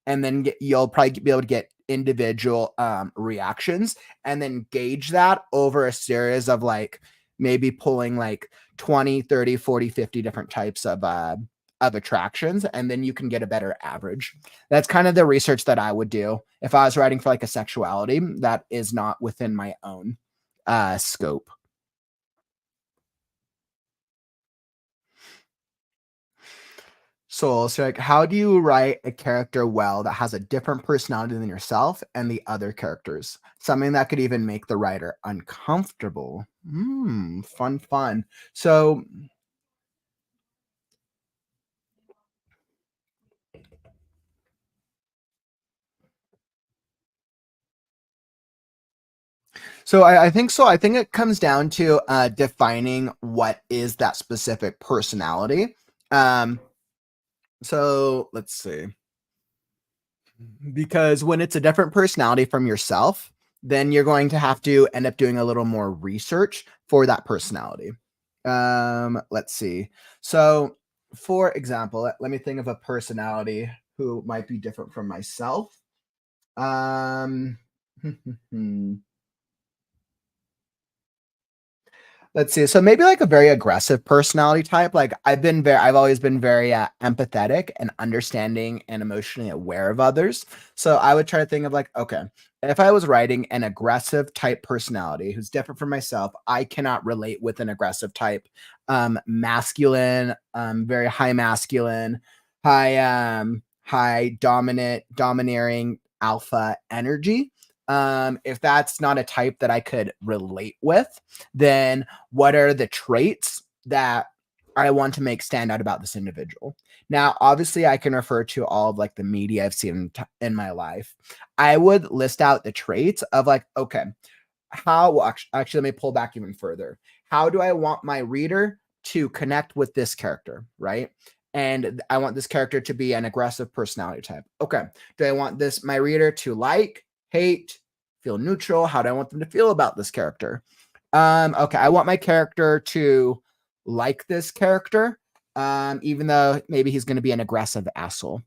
And then you'll probably be able to get individual reactions and then gauge that over a series of like maybe pulling like 20, 30, 40, 50 different types of attractions, and then you can get a better average. That's kind of the research that I would do if I was writing for like a sexuality that is not within my own scope. So like, how do you write a character well that has a different personality than yourself and the other characters? Something that could even make the writer uncomfortable. Fun, fun. So I think so. I think it comes down to defining what is that specific personality. Um, so let's see. Because when it's a different personality from yourself, then you're going to have to end up doing a little more research for that personality. Let's see. So, for example, let me think of a personality who might be different from myself. Um, Let's see. So maybe like a very aggressive personality type. Like I've always been very empathetic and understanding and emotionally aware of others. So I would try to think of like, okay, if I was writing an aggressive type personality who's different from myself, I cannot relate with an aggressive type, masculine, very high masculine, high dominant, domineering alpha energy. If that's not a type that I could relate with, then what are the traits that I want to make stand out about this individual. Now, obviously, I can refer to all of like the media I've seen in my life. I would list out the traits of like, okay, actually, let me pull back even further. How do I want my reader to connect with this character, right? And I want this character to be an aggressive personality type. Okay. Do I want this my reader to like, hate, feel neutral? How do I want them to feel about this character? Okay, I want my character to like this character, even though maybe he's going to be an aggressive asshole.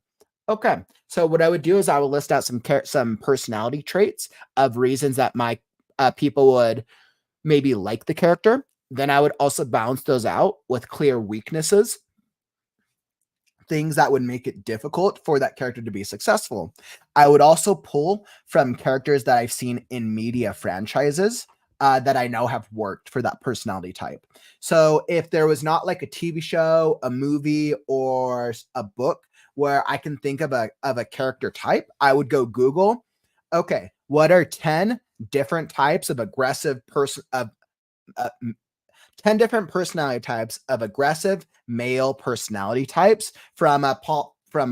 Okay, so what I would do is I will list out some personality traits of reasons that my people would maybe like the character. Then I would also balance those out with clear weaknesses, things that would make it difficult for that character to be successful. I would also pull from characters that I've seen in media franchises that I know have worked for that personality type. So if there was not like a TV show, a movie, or a book where I can think of a character type, I would go Google. Okay, what are 10 different types of aggressive person of uh, 10 different personality types of aggressive male personality types from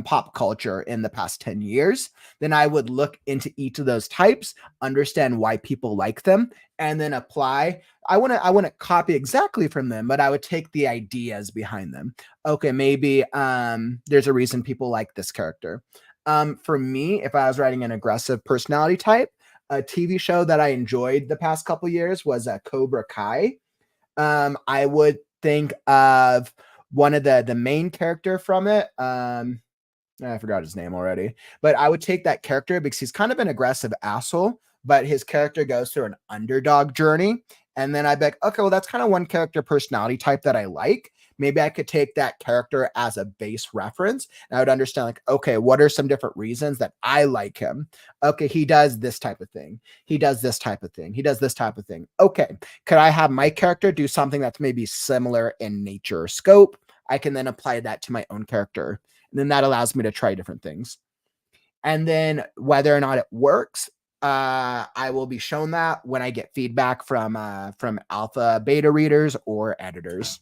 pop culture in the past 10 years. Then I would look into each of those types, understand why people like them, and then apply. I wouldn't copy exactly from them, but I would take the ideas behind them. Okay, maybe there's a reason people like this character. For me, if I was writing an aggressive personality type, a TV show that I enjoyed the past couple years was Cobra Kai. I would think of one of the main character from it. I forgot his name already, but I would take that character because he's kind of an aggressive asshole, but his character goes through an underdog journey. And then I'd be like, okay, well, that's kind of one character personality type that I like. Maybe I could take that character as a base reference. And I would understand, like, okay, what are some different reasons that I like him? Okay, he does this type of thing. He does this type of thing. He does this type of thing. Okay, could I have my character do something that's maybe similar in nature or scope? I can then apply that to my own character. And then that allows me to try different things. And then whether or not it works, I will be shown that when I get feedback from alpha beta readers or editors.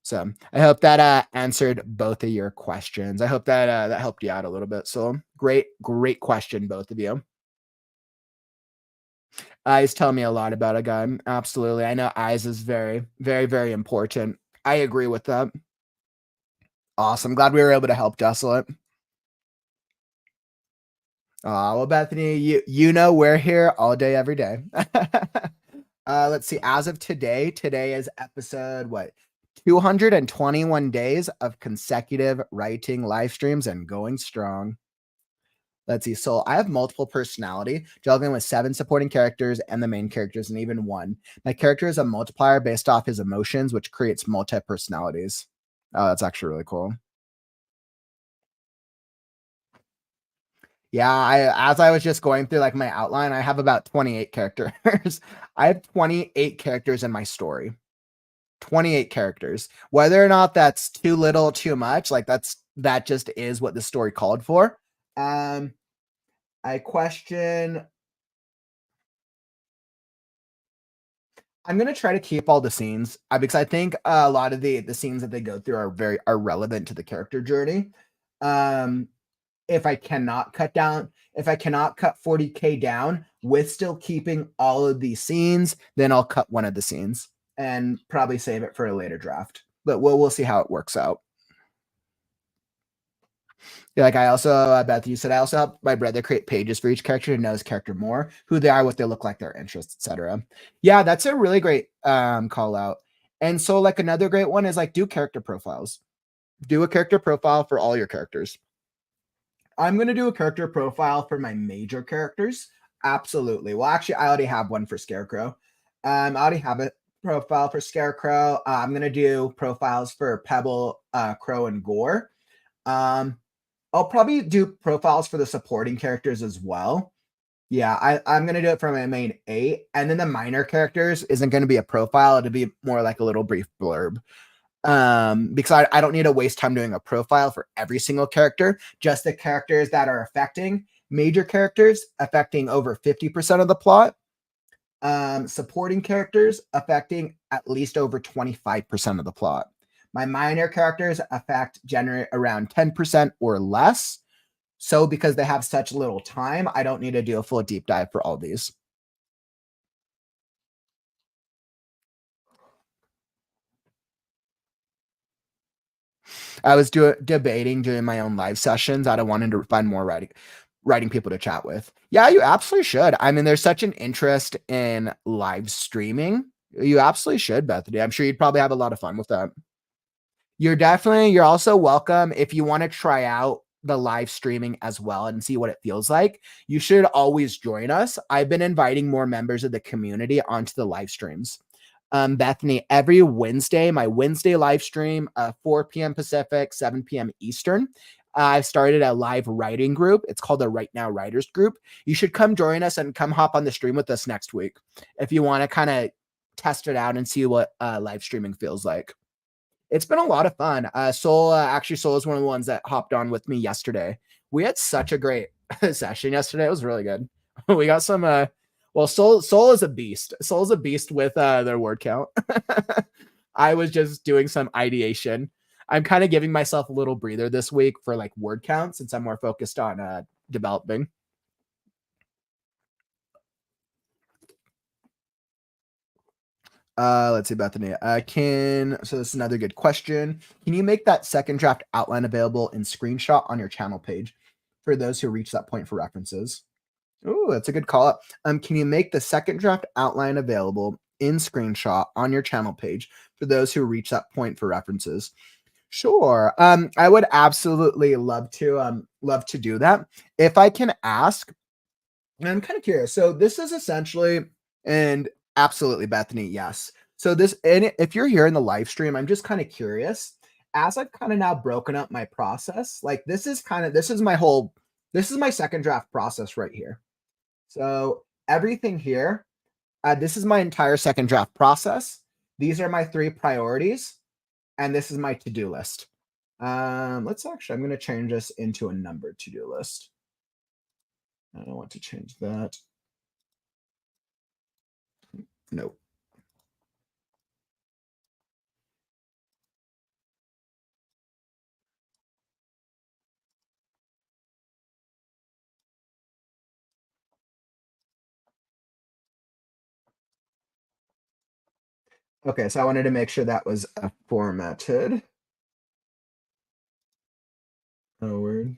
So I hope that answered both of your questions. I hope that that helped you out a little bit. So great question, both of you. Eyes tell me a lot about a guy. Absolutely. I know eyes is very important. I agree with that. Awesome. Glad we were able to help Desolate. Well, Bethany, you know we're here all day, every day. Let's see. As of today is episode what 221 days of consecutive writing live streams and going strong. Let's see. So I have multiple personality, juggling with 7 supporting characters and the main characters, and even one. My character is a multiplier based off his emotions, which creates multi personalities. Oh, that's actually really cool. Yeah, as I was just going through like my outline, I have about 28 characters. I have 28 characters in my story. 28 characters. Whether or not that's too little, too much, like that just is what the story called for. I question I'm gonna try to keep all the scenes because I think a lot of the scenes that they go through are relevant to the character journey. Um, if I cannot cut 40K down with still keeping all of these scenes, then I'll cut one of the scenes and probably save it for a later draft. But we'll see how it works out. Yeah, like I also, Beth, you said I also help my brother create pages for each character to know his character more, who they are, what they look like, their interests, etc. Yeah, that's a really great call out. And so, like another great one is like do character profiles. Do a character profile for all your characters. I'm going to do a character profile for my major characters. Absolutely. Well, actually, I already have one for Scarecrow. I already have a profile for Scarecrow. I'm going to do profiles for Pebble, Crow, and Gore. I'll probably do profiles for the supporting characters as well. Yeah, I'm going to do it for my main 8. And then the minor characters isn't going to be a profile. It'll be more like a little brief blurb. Because I don't need to waste time doing a profile for every single character, just the characters that are affecting major characters, affecting over 50% of the plot. Supporting characters affecting at least over 25% of the plot. My minor characters generate around 10% or less. So because they have such little time, I don't need to do a full deep dive for all these. I was debating doing my own live sessions. I wanted to find more writing people to chat with. Yeah, you absolutely should. I mean, there's such an interest in live streaming. You absolutely should, Bethany. I'm sure you'd probably have a lot of fun with that. You're also welcome if you want to try out the live streaming as well and see what it feels like. You should always join us. I've been inviting more members of the community onto the live streams. Bethany, every Wednesday, my Wednesday live stream, 4 p.m. Pacific, 7 p.m. Eastern. I've started a live writing group. It's called the Right Now Writers Group. You should come join us and come hop on the stream with us next week if you want to kind of test it out and see what live streaming feels like. It's been a lot of fun. Soul is one of the ones that hopped on with me yesterday. We had such a great session yesterday. It was really good. We got some well, Soul is a beast. Soul is a beast with their word count. I was just doing some ideation. I'm kind of giving myself a little breather this week for like word count since I'm more focused on developing. Let's see, Bethany. So this is another good question. Can you make that second draft outline available in screenshot on your channel page for those who reach that point for references? Oh, that's a good call up. Can you make the second draft outline available in screenshot on your channel page for those who reach that point for references? Sure. I would absolutely love to do that. If I can ask, I'm kind of curious. So this is essentially, and absolutely, Bethany, yes. So and if you're here in the live stream, I'm just kind of curious. As I've kind of now broken up my process, like this is my second draft process right here. So everything here, this is my entire second draft process. These are my 3 priorities, and this is my to-do list. I'm going to change this into a numbered to-do list. I don't want to change that. Nope. Okay, so I wanted to make sure that was formatted. Oh, word.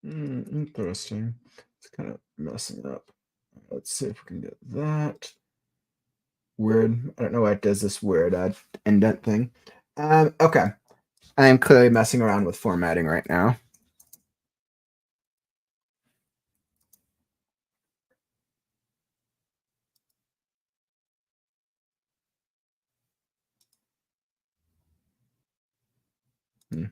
Interesting. It's kind of messing up. Let's see if we can get that. Weird. I don't know why it does this weird indent thing. Okay. I am clearly messing around with formatting right now. Hmm.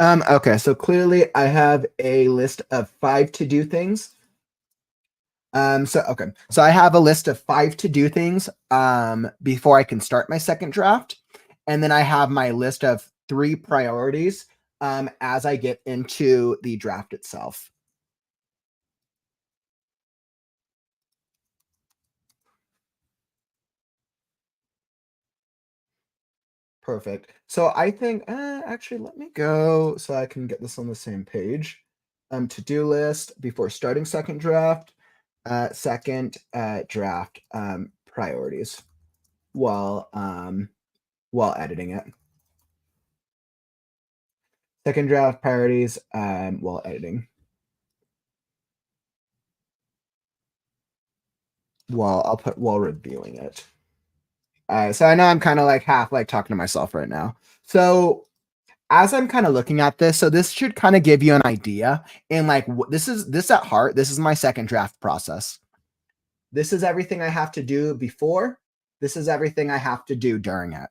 Okay, so clearly I have a list of 5 to-do things. So I have a list of 5 to-do things before I can start my second draft. And then I have my list of 3 priorities as I get into the draft itself. Perfect. So I think actually let me go so I can get this on the same page. To-do list before starting second draft, second draft priorities while editing it. Second draft priorities while editing. While reviewing it. So I know I'm kind of like half like talking to myself right now. So as I'm kind of looking at this, so this should kind of give you an idea. And like this at heart, this is my second draft process. This is everything I have to do before. This is everything I have to do during it.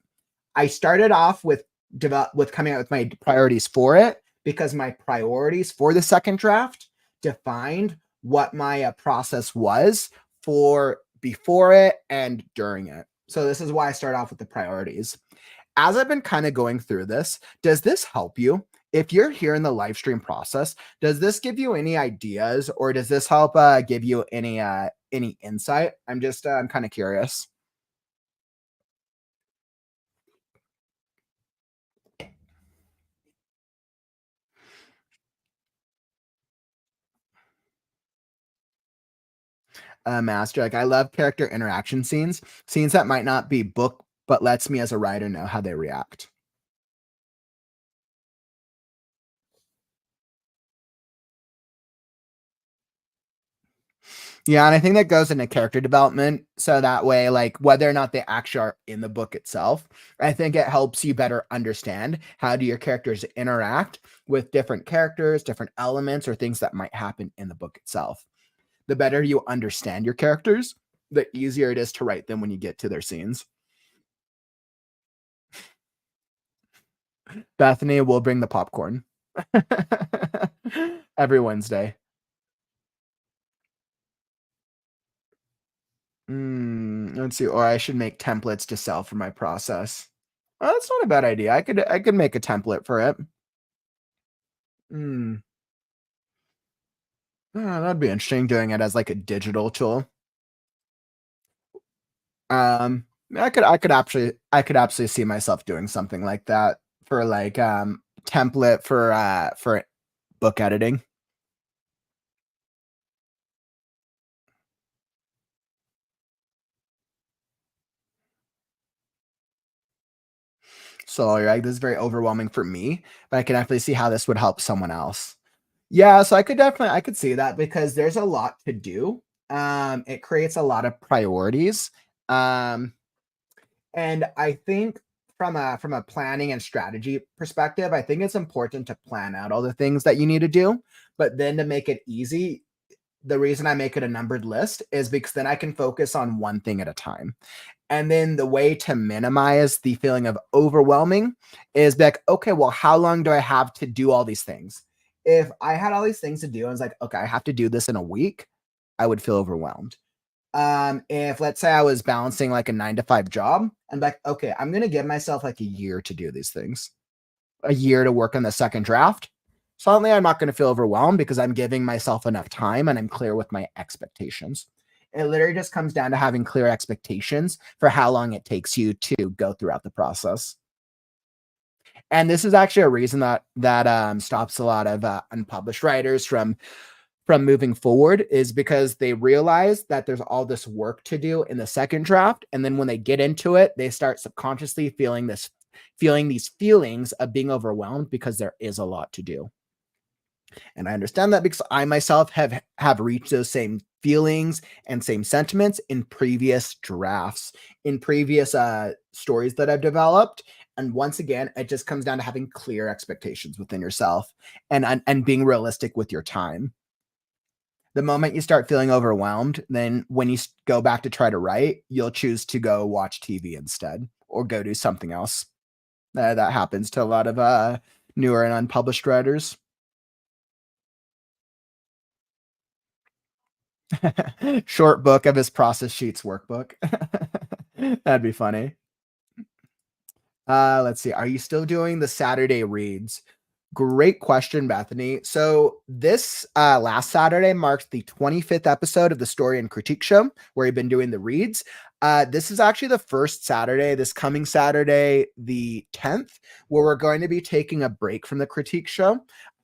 I started off with coming out with my priorities for it, because my priorities for the second draft defined what my process was for before it and during it. So this is why I start off with the priorities. As I've been kind of going through this, does this help you? If you're here in the live stream process, does this give you any ideas, or does this help give you any insight? I'm kind of curious. Master, like I love character interaction scenes that might not be book, but lets me as a writer know how they react. Yeah, and I think that goes into character development. So that way, like whether or not they actually are in the book itself, I think it helps you better understand how do your characters interact with different characters, different elements, or things that might happen in the book itself. The better you understand your characters, the easier it is to write them when you get to their scenes. Bethany will bring the popcorn every Wednesday. Let's see. Or I should make templates to sell for my process. Oh, that's not a bad idea. I could make a template for it. Hmm. That'd be interesting doing it as like a digital tool. Um, I could absolutely see myself doing something like that for like template for book editing. So you're like, this is very overwhelming for me, but I can definitely see how this would help someone else. Yeah, so I could see that because there's a lot to do. It creates a lot of priorities. Um, and I think from a planning and strategy perspective, I think it's important to plan out all the things that you need to do, but then to make it easy, the reason I make it a numbered list is because then I can focus on one thing at a time. And then the way to minimize the feeling of overwhelming is be like, okay, well, how long do I have to do all these things? If I had all these things to do and was like, okay, I have to do this in a week, I would feel overwhelmed. If let's say I was balancing like a 9 to 5 job, I'm like, okay, I'm gonna give myself like a year to do these things, a year to work on the second draft. Suddenly I'm not going to feel overwhelmed because I'm giving myself enough time and I'm clear with my expectations. It literally just comes down to having clear expectations for how long it takes you to go throughout the process. And this is actually a reason that stops a lot of unpublished writers from moving forward, is because they realize that there's all this work to do in the second draft, and then when they get into it, they start subconsciously feeling these feelings of being overwhelmed because there is a lot to do. And I understand that because I myself have reached those same feelings and same sentiments in previous drafts, in previous stories that I've developed. And once again, it just comes down to having clear expectations within yourself and being realistic with your time. The moment you start feeling overwhelmed, then when you go back to try to write, you'll choose to go watch TV instead or go do something else. That happens to a lot of newer and unpublished writers. Short book of his process sheets workbook. That'd be funny. Let's see. Are you still doing the Saturday reads? Great question, Bethany. So this last Saturday marks the 25th episode of the Story and Critique Show, where we've been doing the reads. This is actually the first Saturday, this coming Saturday, the 10th, where we're going to be taking a break from the critique show.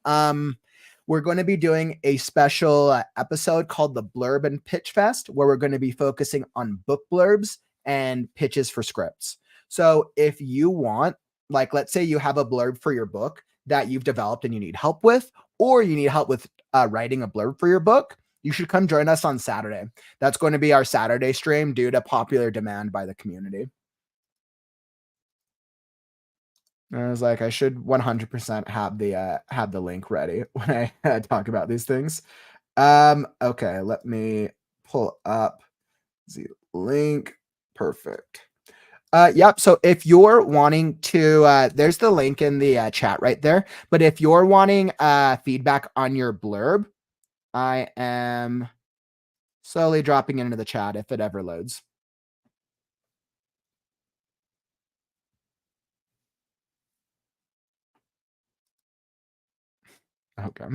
Um, we're going to be doing a special episode called the Blurb and Pitch Fest, where we're going to be focusing on book blurbs and pitches for scripts. So if you want, like, let's say you have a blurb for your book that you've developed and you need help with, or you need help with writing a blurb for your book, you should come join us on Saturday. That's going to be our Saturday stream due to popular demand by the community. And I was like, I should 100% have the link ready when I talk about these things. Okay, let me pull up the link. Perfect. Yep. So if you're wanting to, there's the link in the chat right there. But if you're wanting feedback on your blurb, I am slowly dropping it into the chat if it ever loads. Okay.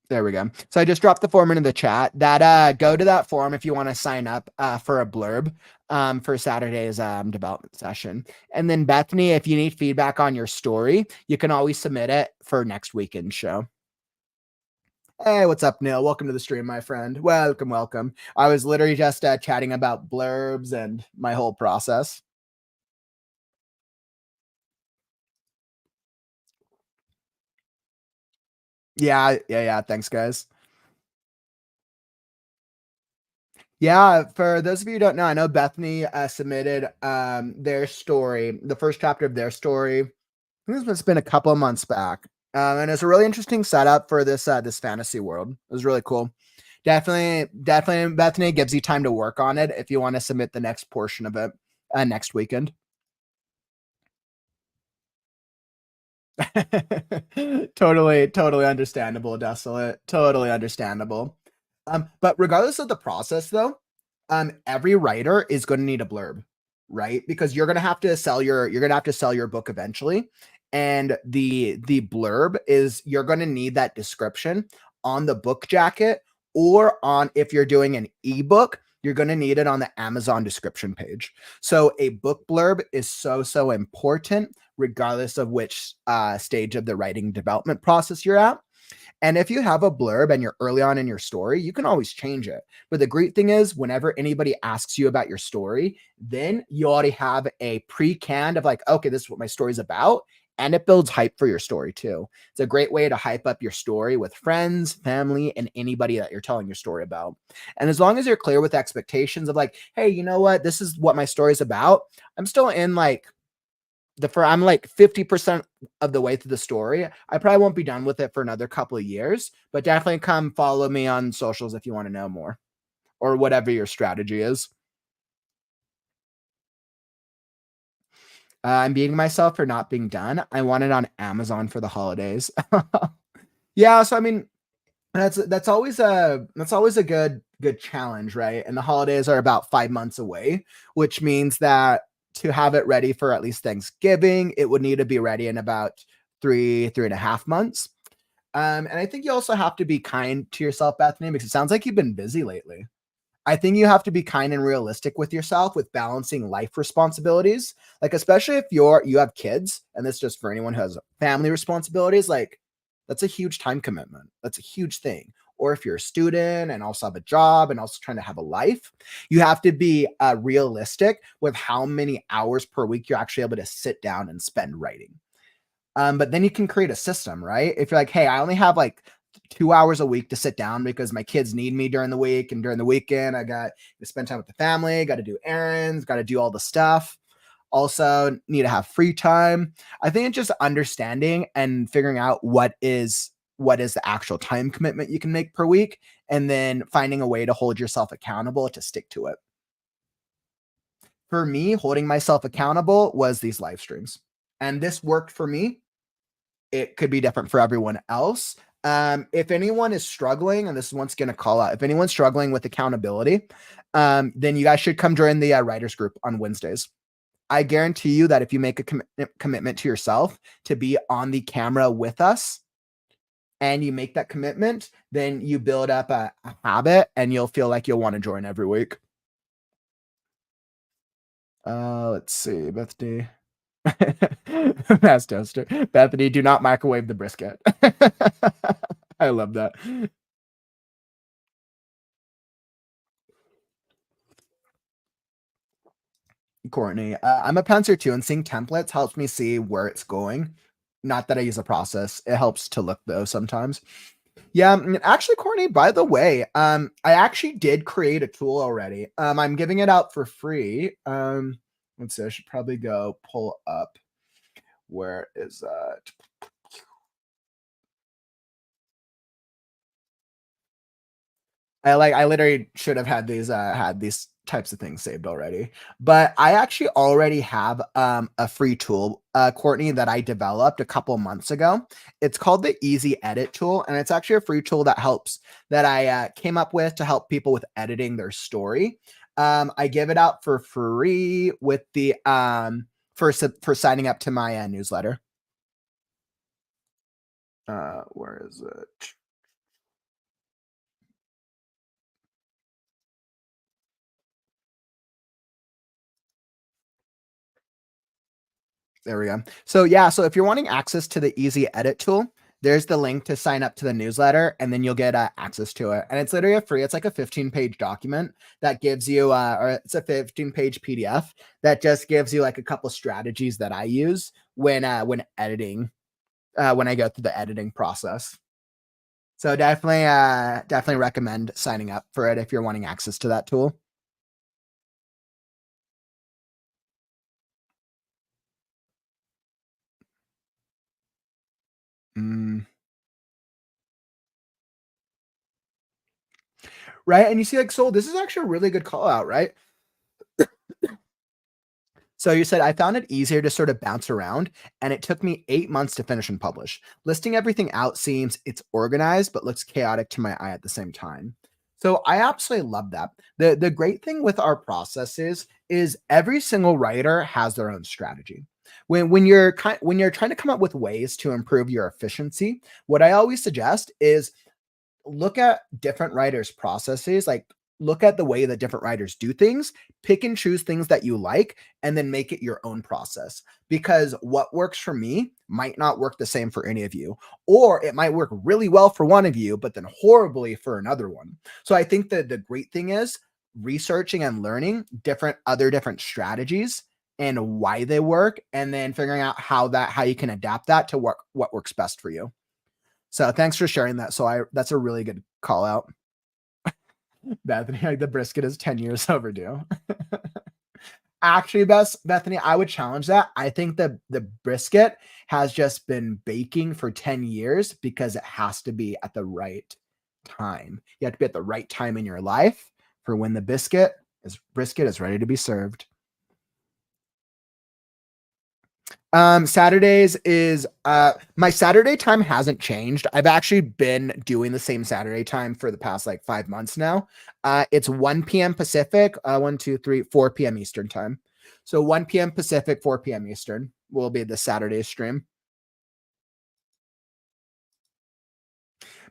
There we go. So I just dropped the form into the chat. That go to that form if you want to sign up for a blurb for Saturday's development session. And then Bethany, if you need feedback on your story, you can always submit it for next weekend's show. Hey, what's up, Neil? Welcome to the stream, my friend. Welcome, welcome. I was literally just chatting about blurbs and my whole process. Yeah. Thanks, guys. Yeah, for those of you who don't know, I know Bethany submitted their story, the first chapter of their story. I think it's been a couple of months back, and it's a really interesting setup for this fantasy world. It was really cool. Definitely, Bethany gives you time to work on it if you want to submit the next portion of it next weekend. Totally understandable, Desolate. Totally understandable. But regardless of the process though, every writer is going to need a blurb, right? Because you're going to have to sell your book eventually. And the blurb is you're going to need that description on the book jacket, or on, if you're doing an ebook, you're going to need it on the Amazon description page. So a book blurb is so important regardless of which stage of the writing development process you're at. And if you have a blurb and you're early on in your story, you can always change it. But the great thing is, whenever anybody asks you about your story, then you already have a pre-canned of like, okay, this is what my story's about. And it builds hype for your story too. It's a great way to hype up your story with friends, family, and anybody that you're telling your story about. And as long as you're clear with expectations of like, hey, you know what? This is what my story's about. I'm still in like I'm like 50% of the way through the story. I probably won't be done with it for another couple of years, but definitely come follow me on socials if you want to know more, or whatever your strategy is. I'm beating myself for not being done. I want it on Amazon for the holidays. Yeah, so I mean, that's always a good challenge, right? And the holidays are about 5 months away, which means that to have it ready for at least Thanksgiving, it would need to be ready in about 3.5 months. And I think you also have to be kind to yourself, Bethany, because it sounds like you've been busy lately. I think you have to be kind and realistic with yourself with balancing life responsibilities. Like, especially if you have kids, and this is just for anyone who has family responsibilities, like that's a huge time commitment. That's a huge thing. Or if you're a student and also have a job and also trying to have a life, you have to be realistic with how many hours per week you're actually able to sit down and spend writing. But then you can create a system, right? If you're like, hey, I only have like 2 hours a week to sit down because my kids need me during the week, and during the weekend, I got to spend time with the family, got to do errands, got to do all the stuff. Also, need to have free time. I think it's just understanding and figuring out what is the actual time commitment you can make per week, and then finding a way to hold yourself accountable to stick to it. For me, holding myself accountable was these live streams. And this worked for me. It could be different for everyone else. If anyone is struggling, and this is once again a call out, if anyone's struggling with accountability, then you guys should come join the writers group on Wednesdays. I guarantee you that if you make a commitment to yourself to be on the camera with us, and you make that commitment, then you build up a habit, and you'll feel like you'll want to join every week. Let's see, Bethany. Mass toaster. Bethany, do not microwave the brisket. I love that. Courtney, I'm a pencil too, and seeing templates helps me see where it's going. Not that I use a process. It helps to look though sometimes. Yeah, actually, Courtney, by the way, I actually did create a tool already. I'm giving it out for free. Let's see, I should probably go pull up where is I literally should have had these types of things saved already. But I actually already have a free tool, Courtney, that I developed a couple months ago. It's called the Easy Edit tool, and it's actually a free tool that I came up with to help people with editing their story. I give it out for free with the for signing up to my newsletter. Where is it? There we go. So yeah, so if you're wanting access to the Easy Edit tool, there's the link to sign up to the newsletter, and then you'll get access to it. And it's literally a free. It's like a 15-page document that gives you, or it's a 15-page PDF that just gives you like a couple strategies that I use when editing, when I go through the editing process. So definitely recommend signing up for it if you're wanting access to that tool. Mm, right, and you see, like, so this is actually a really good call out, right? So you said I found it easier to sort of bounce around, and it took me 8 months to finish and publish. Listing everything out seems it's organized, but looks chaotic to my eye at the same time. So I absolutely love that. The great thing with our processes is every single writer has their own strategy. When you're trying to come up with ways to improve your efficiency, what I always suggest is look at different writers' processes, like look at the way that different writers do things, pick and choose things that you like, and then make it your own process. Because what works for me might not work the same for any of you, or it might work really well for one of you, but then horribly for another one. So I think that the great thing is researching and learning different strategies and why they work, and then figuring out how you can adapt that to what works best for you. So thanks for sharing that. So I that's a really good call out, Bethany. Like the brisket is 10 years overdue. Actually, Bethany, I would challenge that. I think the brisket has just been baking for 10 years because it has to be at the right time. You have to be at the right time in your life for when the brisket is ready to be served. Saturdays is my Saturday time hasn't changed. I've actually been doing the same Saturday time for the past like 5 months now. It's 1 p.m. Pacific, 1, 2, 3, 4 p.m. Eastern time. So 1 p.m. Pacific, 4 p.m. Eastern will be the Saturday stream.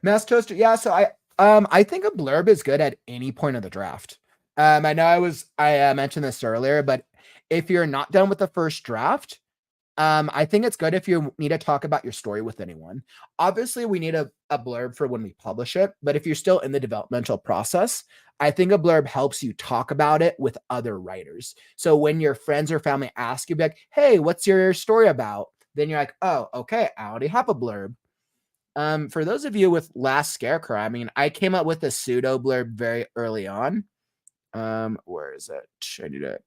Mass Toaster, yeah. So I think a blurb is good at any point of the draft. I know I mentioned this earlier, but if you're not done with the first draft, I think it's good if you need to talk about your story with anyone. Obviously, we need a blurb for when we publish it, but if you're still in the developmental process, I think a blurb helps you talk about it with other writers. So when your friends or family ask you, be like, hey, what's your story about? Then you're like, oh, okay, I already have a blurb. For those of you with Last Scarecrow, I mean, I came up with a pseudo blurb very early on. Where is it? I need it.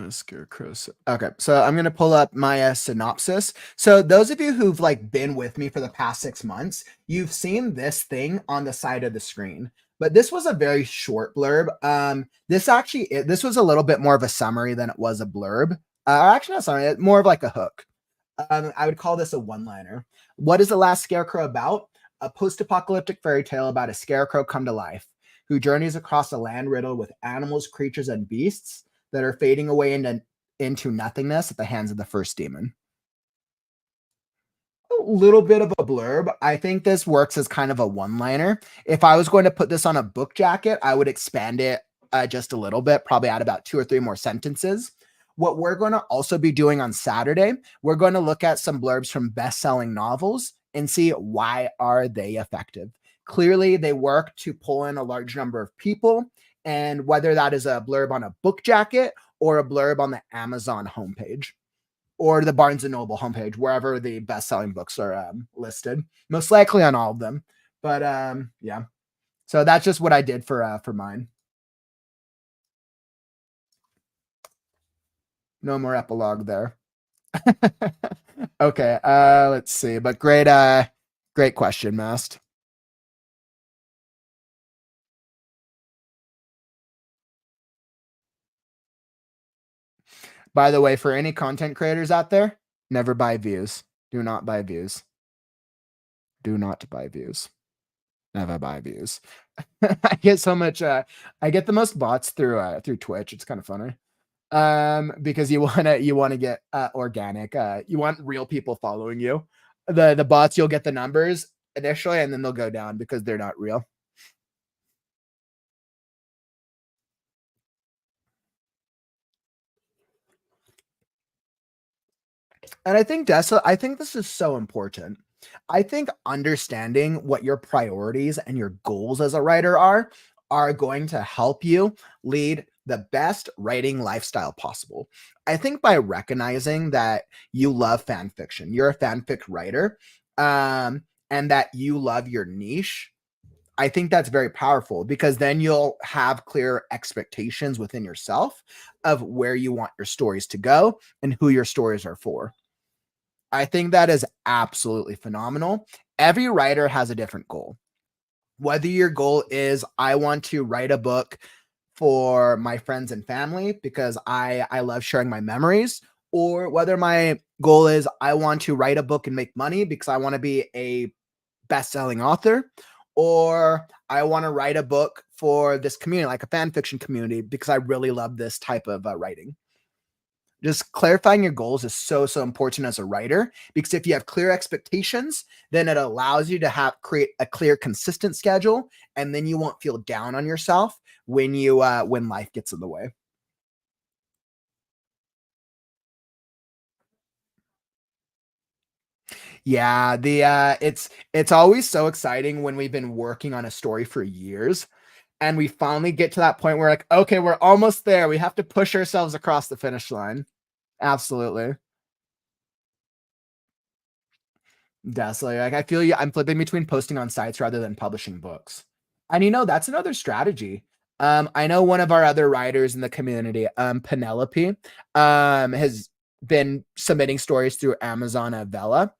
Scarecrow. Okay, so I'm gonna pull up my synopsis. So those of you who've like been with me for the past 6 months, you've seen this thing on the side of the screen. But this was a very short blurb. This was a little bit more of a summary than it was a blurb. Actually, not summary, more of like a hook. I would call this a one-liner. What is The Last Scarecrow about? A post-apocalyptic fairy tale about a scarecrow come to life, who journeys across a land riddled with animals, creatures, and beasts that are fading away into nothingness at the hands of the first demon. A little bit of a blurb. I think this works as kind of a one-liner. If I was going to put this on a book jacket, I would expand it just a little bit, probably add about 2 or 3 more sentences. What we're going to also be doing on Saturday, we're going to look at some blurbs from best-selling novels and see why are they effective. Clearly, they work to pull in a large number of people, and whether that is a blurb on a book jacket or a blurb on the Amazon homepage or the Barnes and Noble homepage, wherever the best-selling books are listed. Most likely on all of them, but yeah. So that's just what I did for mine. No more epilogue there. Okay, let's see. But great, great question, Mast. By the way, for any content creators out there, never buy views. Do not buy views. Do not buy views. Never buy views. I get so much I get the most bots through Twitch. It's kind of funny. Because you wanna get organic, you want real people following you. The bots, you'll get the numbers initially and then they'll go down because they're not real. And I think this is so important. I think understanding what your priorities and your goals as a writer are going to help you lead the best writing lifestyle possible. I think by recognizing that you love fan fiction, you're a fanfic writer, and that you love your niche, I think that's very powerful because then you'll have clear expectations within yourself of where you want your stories to go and who your stories are for. I think that is absolutely phenomenal. Every writer has a different goal. Whether your goal is I want to write a book for my friends and family because I love sharing my memories, or whether my goal is I want to write a book and make money because I want to be a best-selling author, or I want to write a book for this community, like a fan fiction community, because I really love this type of writing. Just clarifying your goals is so important as a writer because if you have clear expectations, then it allows you to have create a clear, consistent schedule, and then you won't feel down on yourself when life gets in the way. Yeah, it's always so exciting when we've been working on a story for years and we finally get to that point where like, okay, we're almost there. We have to push ourselves across the finish line. Absolutely. Definitely. Like I feel you. I'm flipping between posting on sites rather than publishing books. And that's another strategy. I know one of our other writers in the community, Penelope, has been submitting stories through Amazon Vela,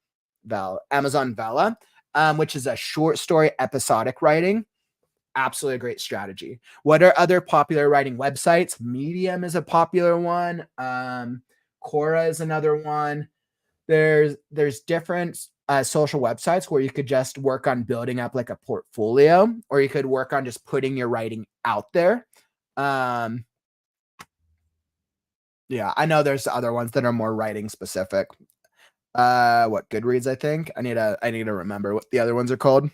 which is a short story episodic writing. Absolutely a great strategy. What are other popular writing websites? Medium is a popular one. Quora is another one. There's different social websites where you could just work on building up like a portfolio, or you could work on just putting your writing out there. Um, yeah, I know there's other ones that are more writing specific. What Goodreads? I think I need to remember what the other ones are called.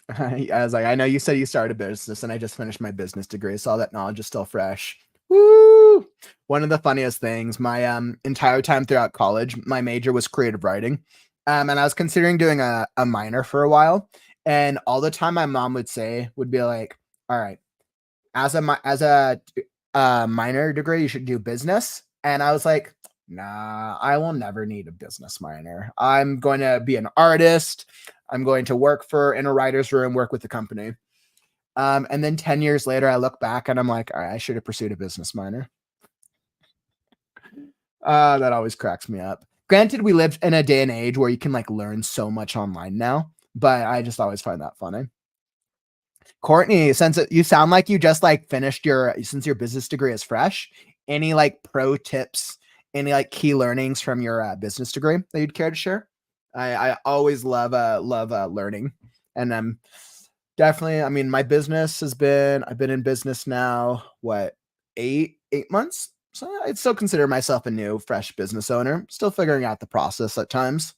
I was like, I know you said you started a business, and I just finished my business degree, so all that knowledge is still fresh. Woo! One of the funniest things, my entire time throughout college, my major was creative writing. And I was considering doing a minor for a while. And all the time my mom would be like, all right, as a minor degree, you should do business. And I was like, nah, I will never need a business minor. I'm going to be an artist. I'm going to work in a writer's room, work with the company. And then 10 years later, I look back and I'm like, all right, I should have pursued a business minor. That always cracks me up. Granted, we live in a day and age where you can like learn so much online now, but I just always find that funny. Courtney, you sound like you just like finished since your business degree is fresh, any like pro tips, any like key learnings from your business degree that you'd care to share? I always love learning, and definitely. I mean, I've been in business now what 8 months, so I'd still consider myself a new fresh business owner. Still figuring out the process at times.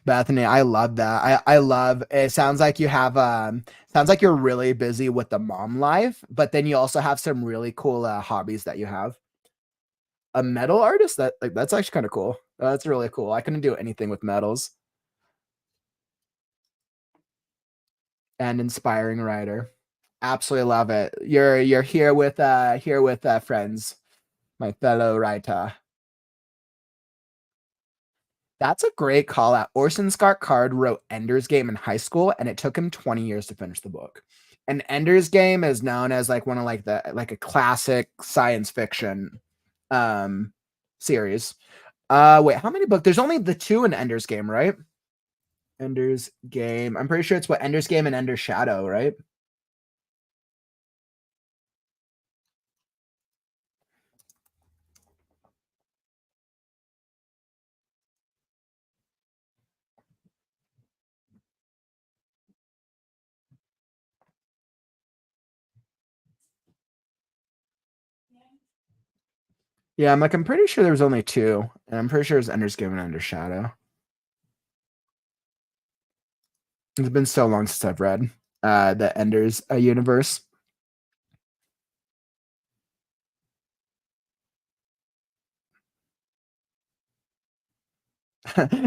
Bethany, I love that. I love it. Sounds like you're really busy with the mom life, but then you also have some really cool hobbies that you have. A metal artist, that's actually kind of cool. Oh, that's really cool. I couldn't do anything with metals. And inspiring writer. Absolutely love it. You're here with friends, my fellow writer. That's a great call out. Orson Scott Card wrote Ender's Game in high school, and it took him 20 years to finish the book. And Ender's Game is known as like one of like a classic science fiction um series. Wait, how many books? There's only the two in Ender's Game, right? Ender's Game. I'm pretty sure it's what Ender's Game and Ender's Shadow, right? Yeah, I'm pretty sure there was only two, and I'm pretty sure it's Ender's Game and Ender's Shadow. It's been so long since I've read the Ender's universe.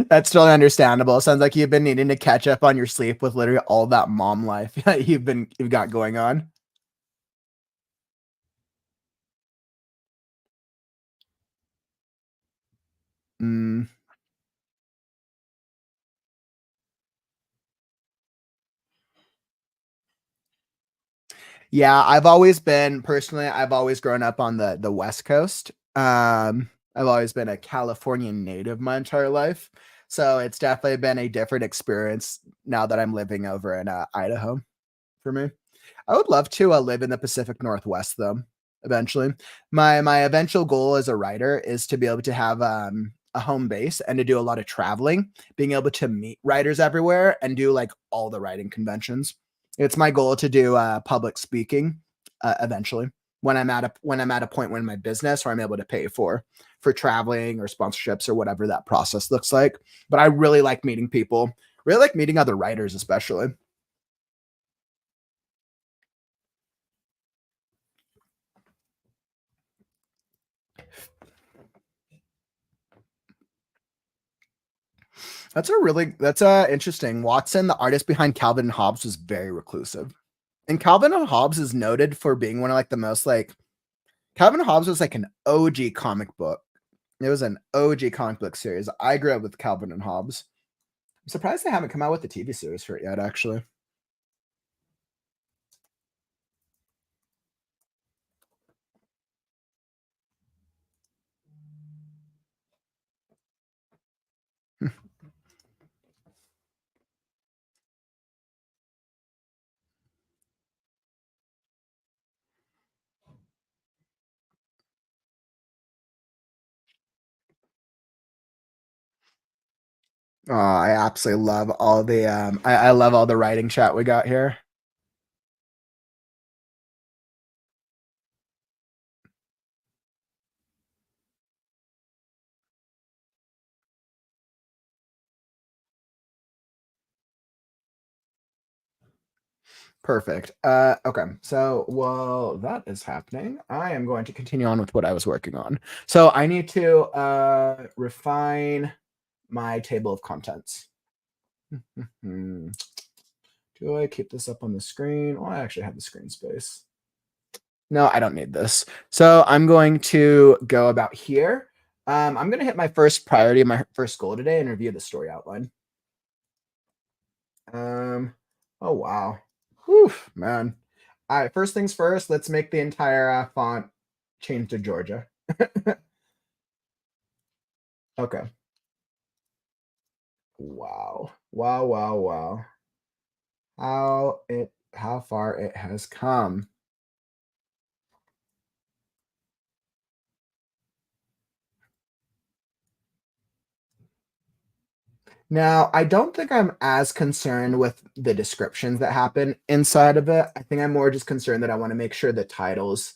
That's totally understandable. Sounds like you've been needing to catch up on your sleep with literally all that mom life you've got going on. Mm. Yeah, I've always grown up on the West Coast. I've always been a California native my entire life. So it's definitely been a different experience now that I'm living over in Idaho for me. I would love to live in the Pacific Northwest though, eventually. My eventual goal as a writer is to be able to have a home base and to do a lot of traveling, being able to meet writers everywhere and do like all the writing conventions. It's my goal to do public speaking eventually when I'm at a point when my business where I'm able to pay for traveling or sponsorships or whatever that process looks like. But I really like meeting people, really like meeting other writers, especially. That's interesting. Watson, the artist behind Calvin and Hobbes, was very reclusive. And Calvin and Hobbes is noted for being one of like the most like Calvin and Hobbes was like an OG comic book. It was an OG comic book series. I grew up with Calvin and Hobbes. I'm surprised they haven't come out with the TV series for it yet, actually. Oh, I absolutely love all the I love all the writing chat we got here. Perfect. Okay. So while that is happening, I am going to continue on with what I was working on. So I need to refine my table of contents. Hmm. Do I keep this up on the screen? Oh, I actually have the screen space. No, I don't need this. So I'm going to go about here. I'm going to hit my first priority, my first goal today, and review the story outline. Um, oh wow. Whew, man. All right, first things first, let's make the entire font change to Georgia. Okay. Wow. Wow, wow, wow. How far it has come. Now, I don't think I'm as concerned with the descriptions that happen inside of it. I think I'm more just concerned that I want to make sure the titles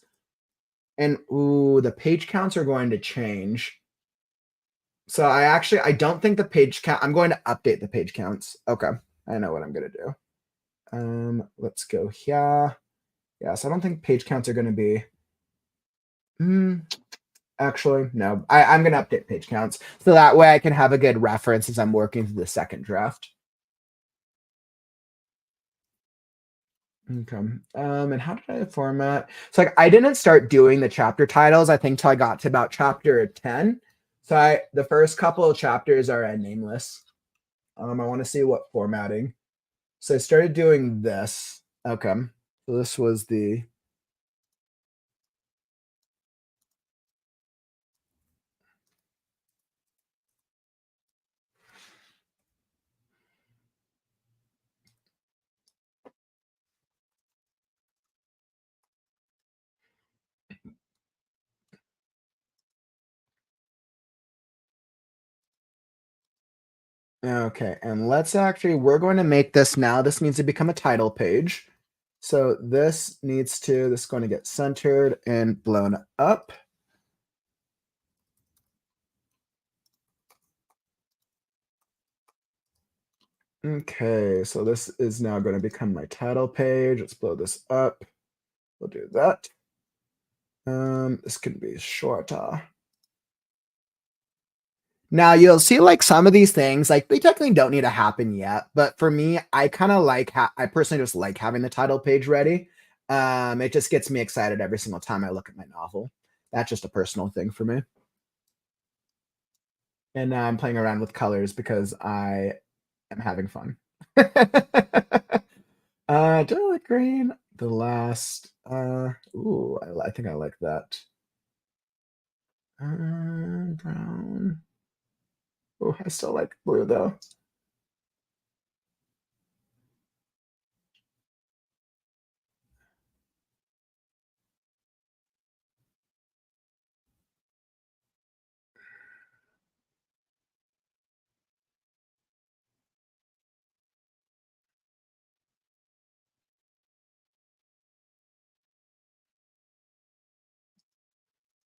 and ooh, the page counts are going to change. So I don't think the page count I'm going to update the page counts. Okay. I know what I'm gonna do. Let's go here. Yeah, so I don't think page counts are gonna be. Hmm. Actually, no. I'm going to update page counts so that way I can have a good reference as I'm working through the second draft. Okay. And how did I format? So like I didn't start doing the chapter titles, I think, till I got to about chapter 10. So the first couple of chapters are nameless. I want to see what formatting. So I started doing this. Okay. So this was the okay. And we're going to make this now. This needs to become a title page. So this is going to get centered and blown up. Okay, so this is now going to become my title page. Let's blow this up. We'll do that. This can be shorter. Now you'll see like some of these things, like they technically don't need to happen yet, but for me, I kind of like I personally just like having the title page ready. It just gets me excited every single time I look at my novel. That's just a personal thing for me. And now I'm playing around with colors because I am having fun. Do I like green? The last ooh, I think I like that. Brown. Oh, I still like blue though.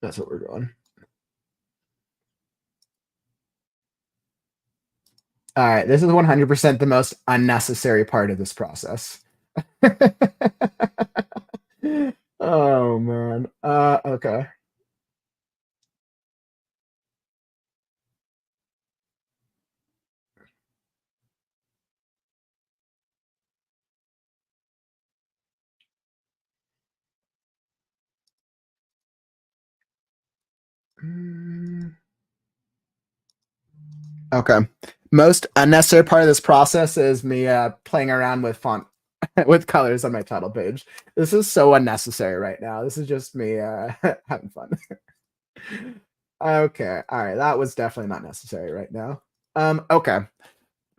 That's what we're going. All right, this is 100% the most unnecessary part of this process. Oh man. Okay. Mm, okay. Most unnecessary part of this process is me playing around with font with colors on my title page. This is so unnecessary right now. This is just me having fun. Okay. All right. That was definitely not necessary right now. Okay.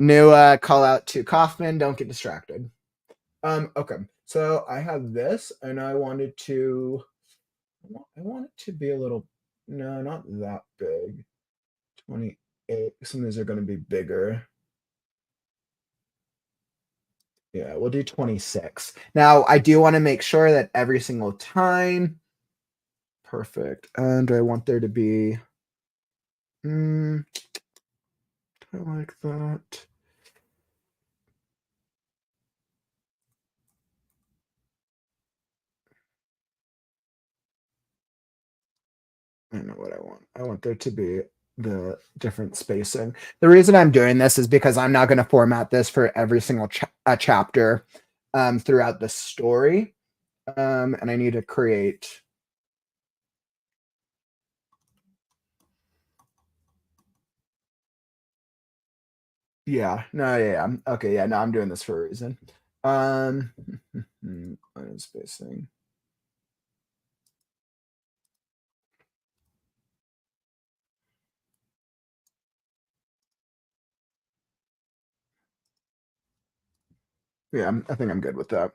New call out to Kauffman. Don't get distracted. Okay. So I have this and I want it to be a little, no, not that big. 28. Some of these are going to be bigger. Yeah, we'll do 26. Now, I do want to make sure that every single time, perfect. And I want there to be, mm, I like that. I know what I want. I want there to be the different spacing. The reason I'm doing this is because I'm not going to format this for every single chapter throughout the story. And I need to create. Yeah, no, yeah. Okay, yeah, no, I'm doing this for a reason. Um, spacing. Yeah, I think I'm good with that.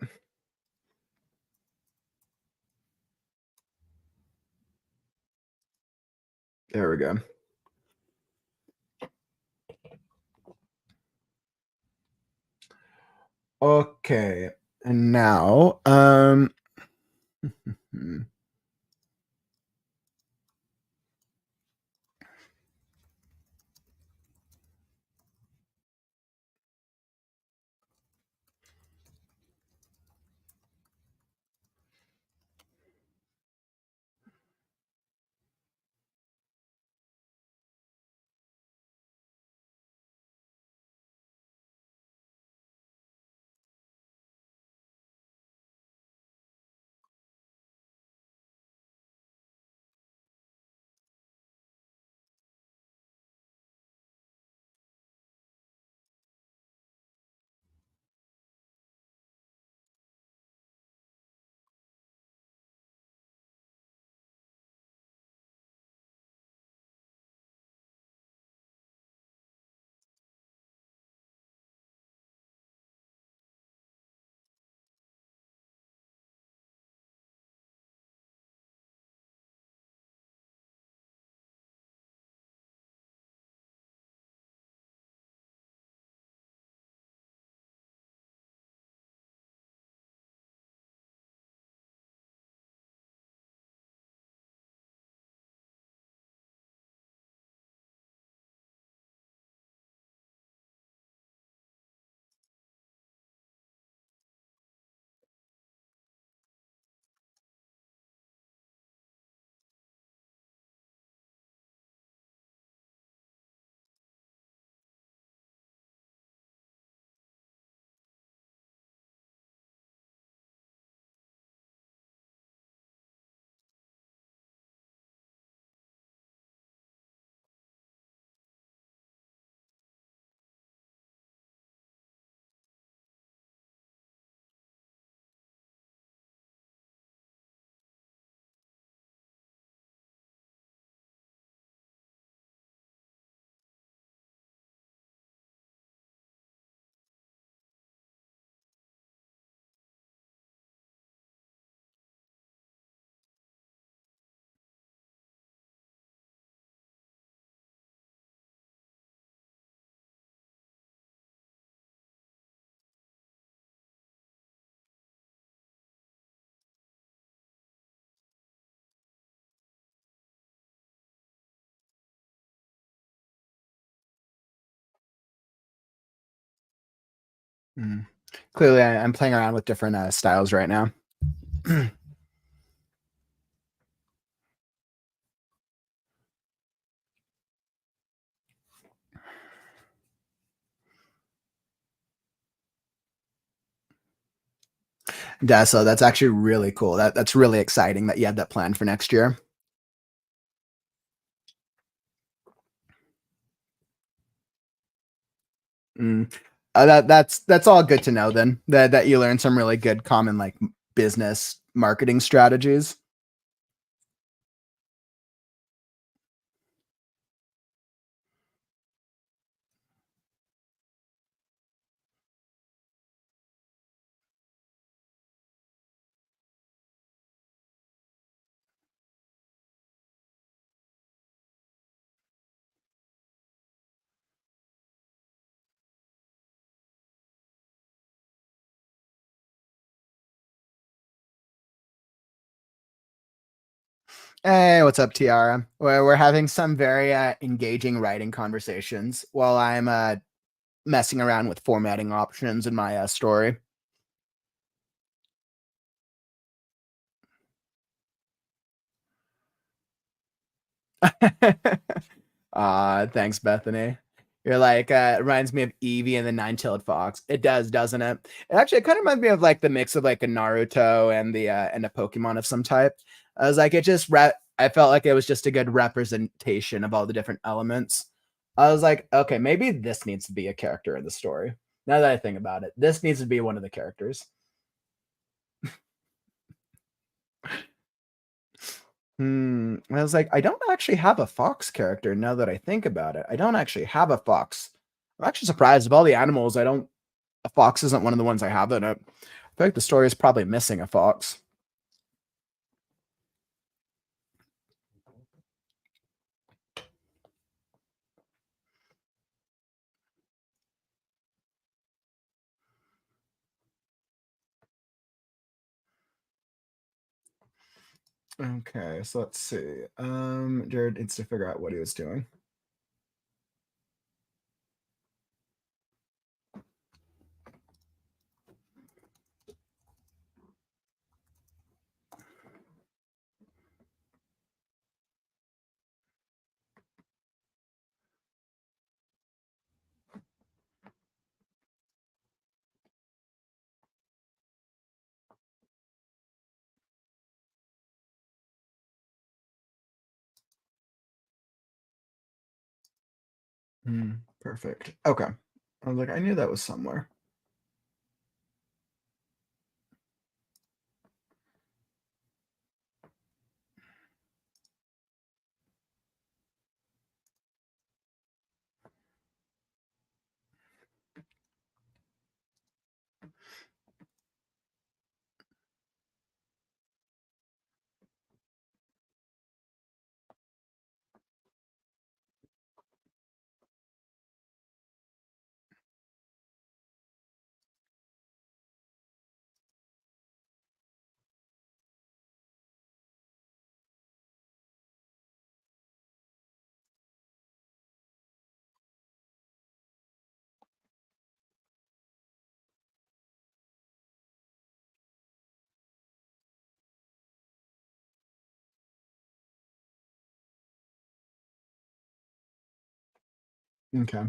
There we go. Okay, and now, Mm. Clearly, I'm playing around with different, styles right now. Yeah, so that's actually really cool. That's really exciting that you have that plan for next year. Mm. That's all good to know then, that you learned some really good common, like, business marketing strategies. Hey, what's up, Tiara? We're having some very, engaging writing conversations while I'm, messing around with formatting options in my, story. Thanks, Bethany. You're like, it reminds me of Eevee and the Nine-Tailed Fox. It does, doesn't it? Actually, it kind of reminds me of like the mix of like a Naruto and a Pokemon of some type. I was like, I felt like it was just a good representation of all the different elements. I was like, okay, maybe this needs to be a character in the story. Now that I think about it, this needs to be one of the characters. I was like, I don't actually have a fox character now that I think about it. I don't actually have a fox. I'm actually surprised of all the animals. I don't. A fox isn't one of the ones I have in it. I feel like the story is probably missing a fox. Okay, so let's see. Jared needs to figure out what he was doing. Perfect. Okay. I was like, I knew that was somewhere. Okay.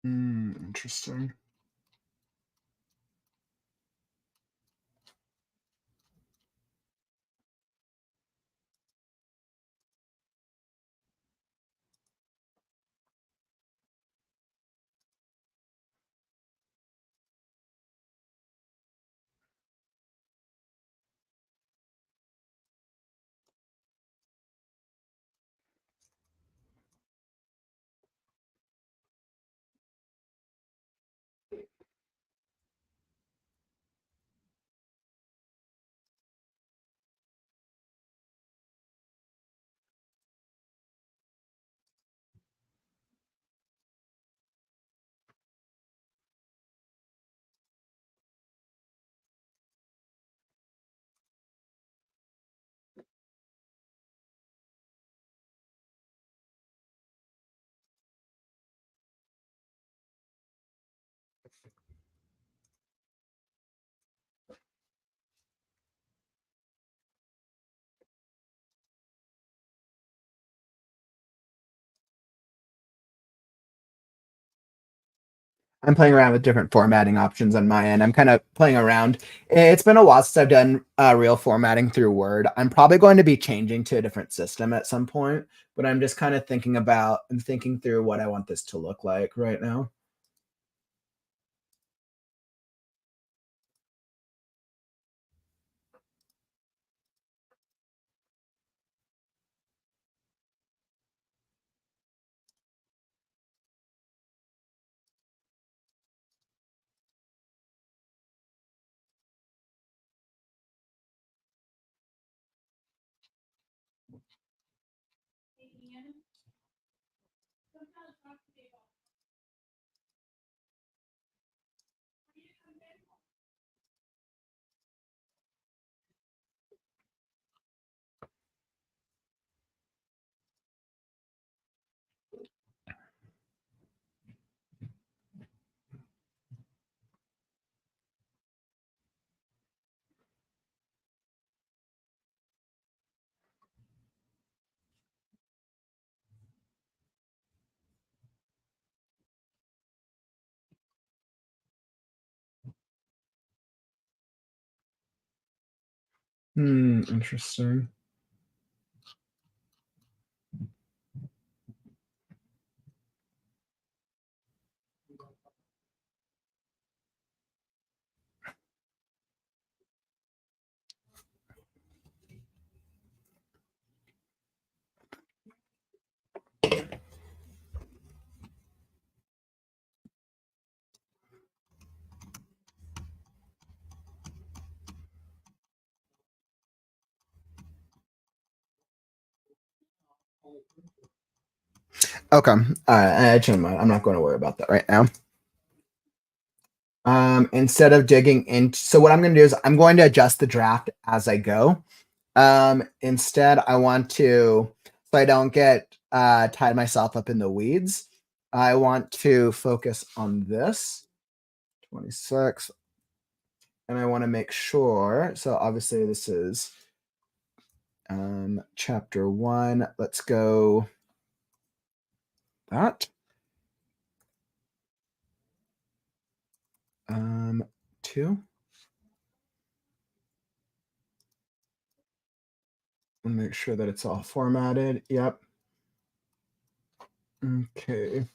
Interesting. I'm playing around with different formatting options on my end. I'm kind of playing around. It's been a while since I've done real formatting through Word. I'm probably going to be changing to a different system at some point, but I'm just kind of I'm thinking through what I want this to look like right now. Interesting. Okay. All right. I'm not going to worry about that right now. Instead of digging in, so what I'm going to do is I'm going to adjust the draft as I go. Instead, I want to, so I don't get tied myself up in the weeds. I want to focus on this 26, and I want to make sure. So obviously, this is chapter 1. Let's go that. 2. And make sure that it's all formatted. Yep. Okay.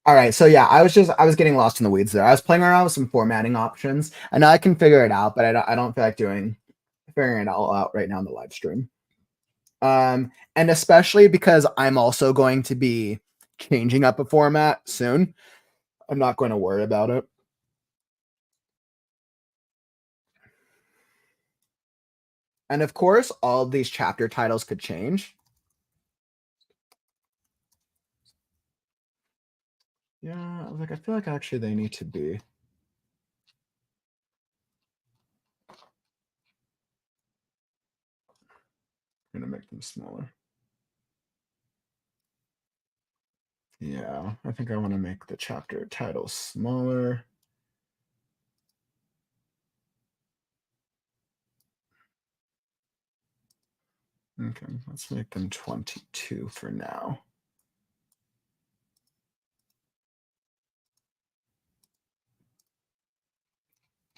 All right. So yeah, I was getting lost in the weeds there. I was playing around with some formatting options. I know I can figure it out, but I don't feel like figuring it all out right now in the live stream. And especially because I'm also going to be changing up a format soon. I'm not going to worry about it. And of course, all of these chapter titles could change. Yeah, I was like, I feel like actually they need to be. I'm gonna make them smaller. Yeah, I think I want to make the chapter titles smaller. Okay, let's make them 22 for now.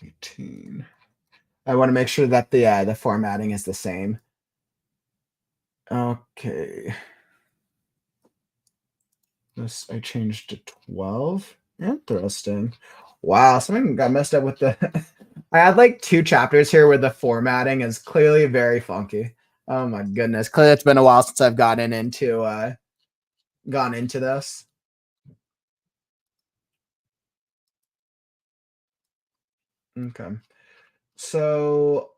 18. I want to make sure that the formatting is the same. Okay. This I changed to 12. Interesting. Wow, something got messed up with the I had like two chapters here where the formatting is clearly very funky. Oh my goodness. Clearly it's been a while since I've gone into this. Okay. So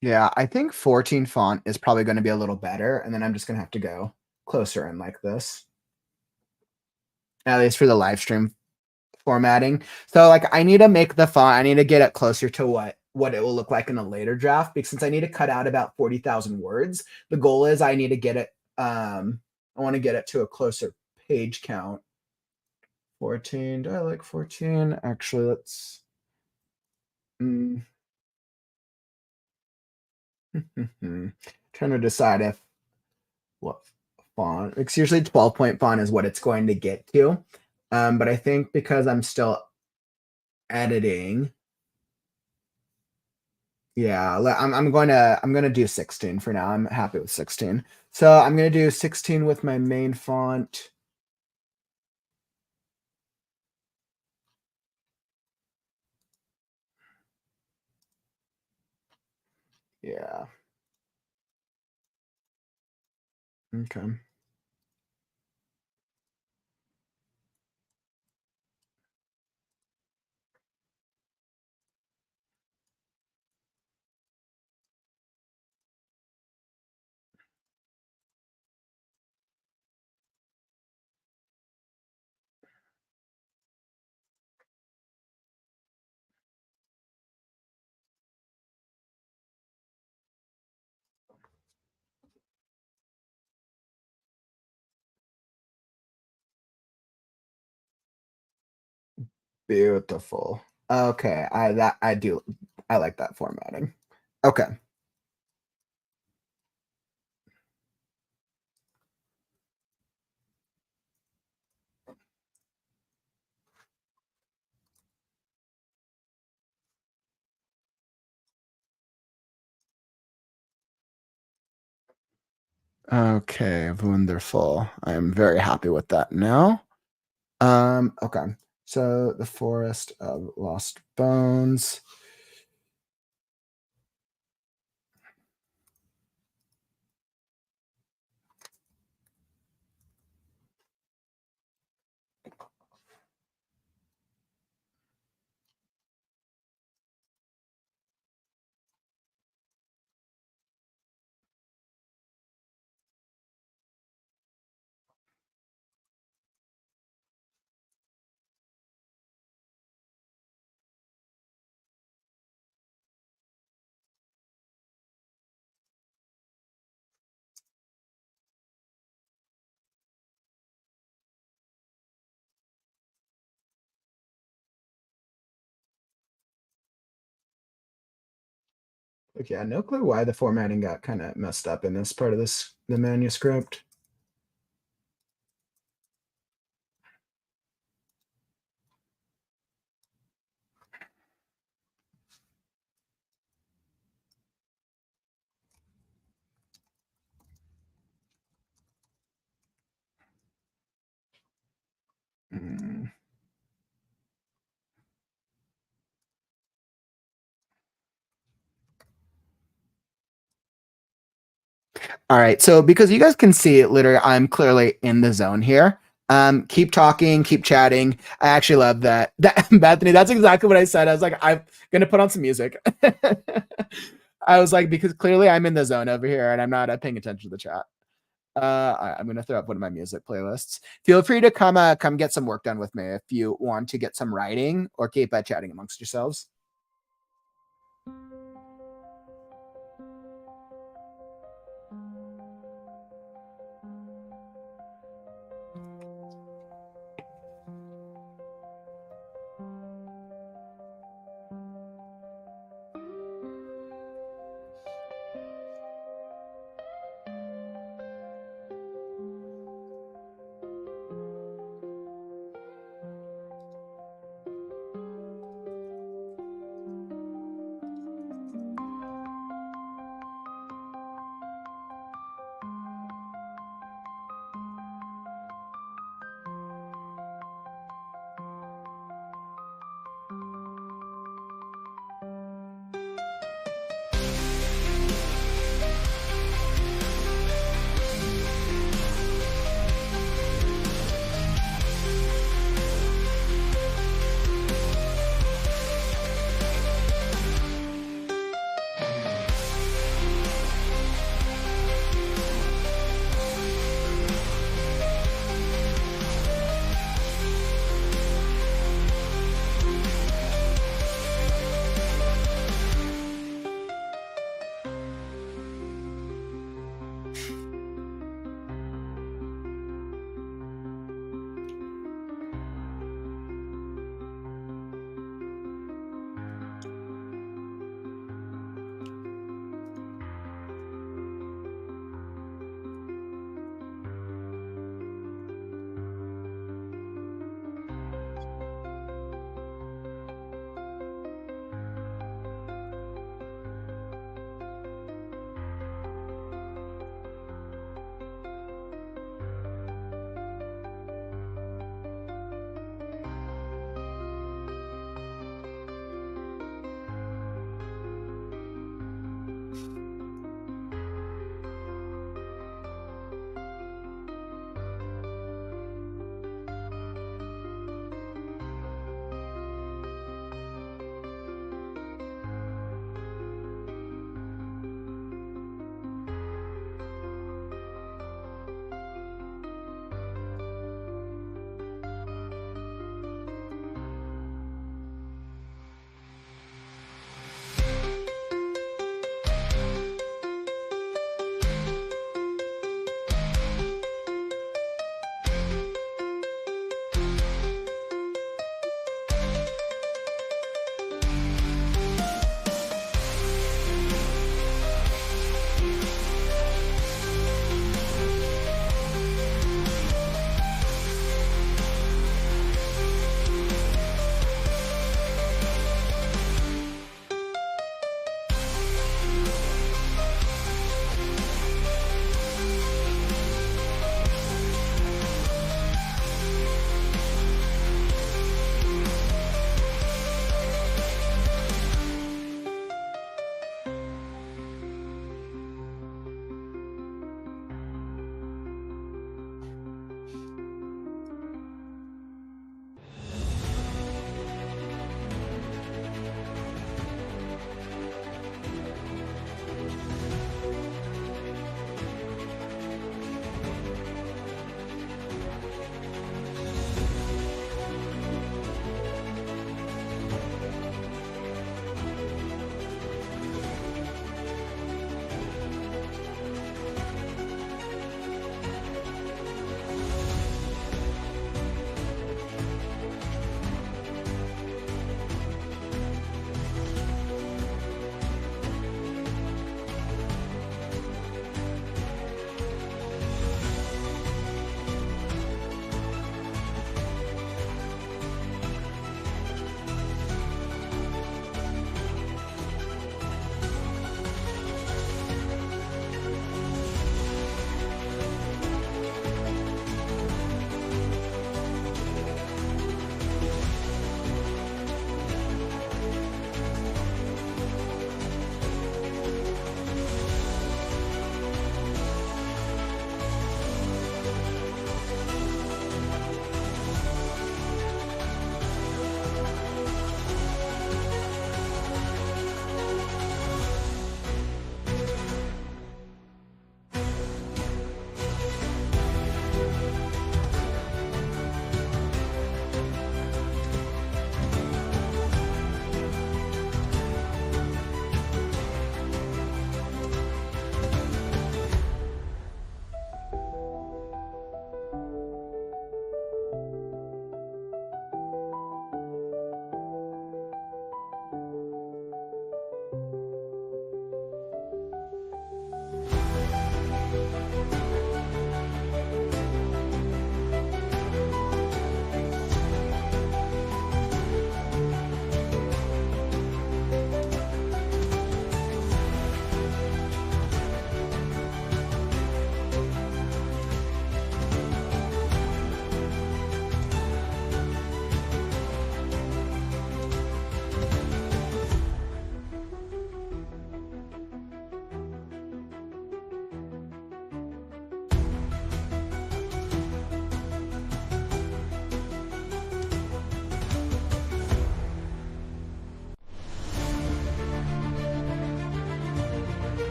yeah, I think 14 font is probably going to be a little better, and then I'm just going to have to go closer in like this, at least for the live stream formatting. So like I need to make the font, I need to get it closer to what it will look like in a later draft, because since I need to cut out about 40,000 words, the goal is I need to get it I want to get it to a closer page count. 14. Do I like 14? Actually, let's mm, trying to decide if what font. It's usually 12-point font is what it's going to get to. But I think because I'm still editing, yeah, I'm gonna do 16 for now. I'm happy with 16. So I'm gonna do 16 with my main font. Yeah. Okay. Beautiful. Okay. I like that formatting. Okay. Okay, wonderful. I am very happy with that now. Okay. So the Forest of Lost Bones. Okay, no clue why the formatting got kind of messed up in this part of the manuscript. Mm. All right. So because you guys can see, literally, I'm clearly in the zone here. Keep talking, keep chatting. I actually love that. That Bethany, that's exactly what I said. I was like, I'm gonna put on some music. I was like, because clearly I'm in the zone over here and I'm not paying attention to the chat. I'm gonna throw up one of my music playlists. Feel free to come get some work done with me if you want to get some writing or keep chatting amongst yourselves.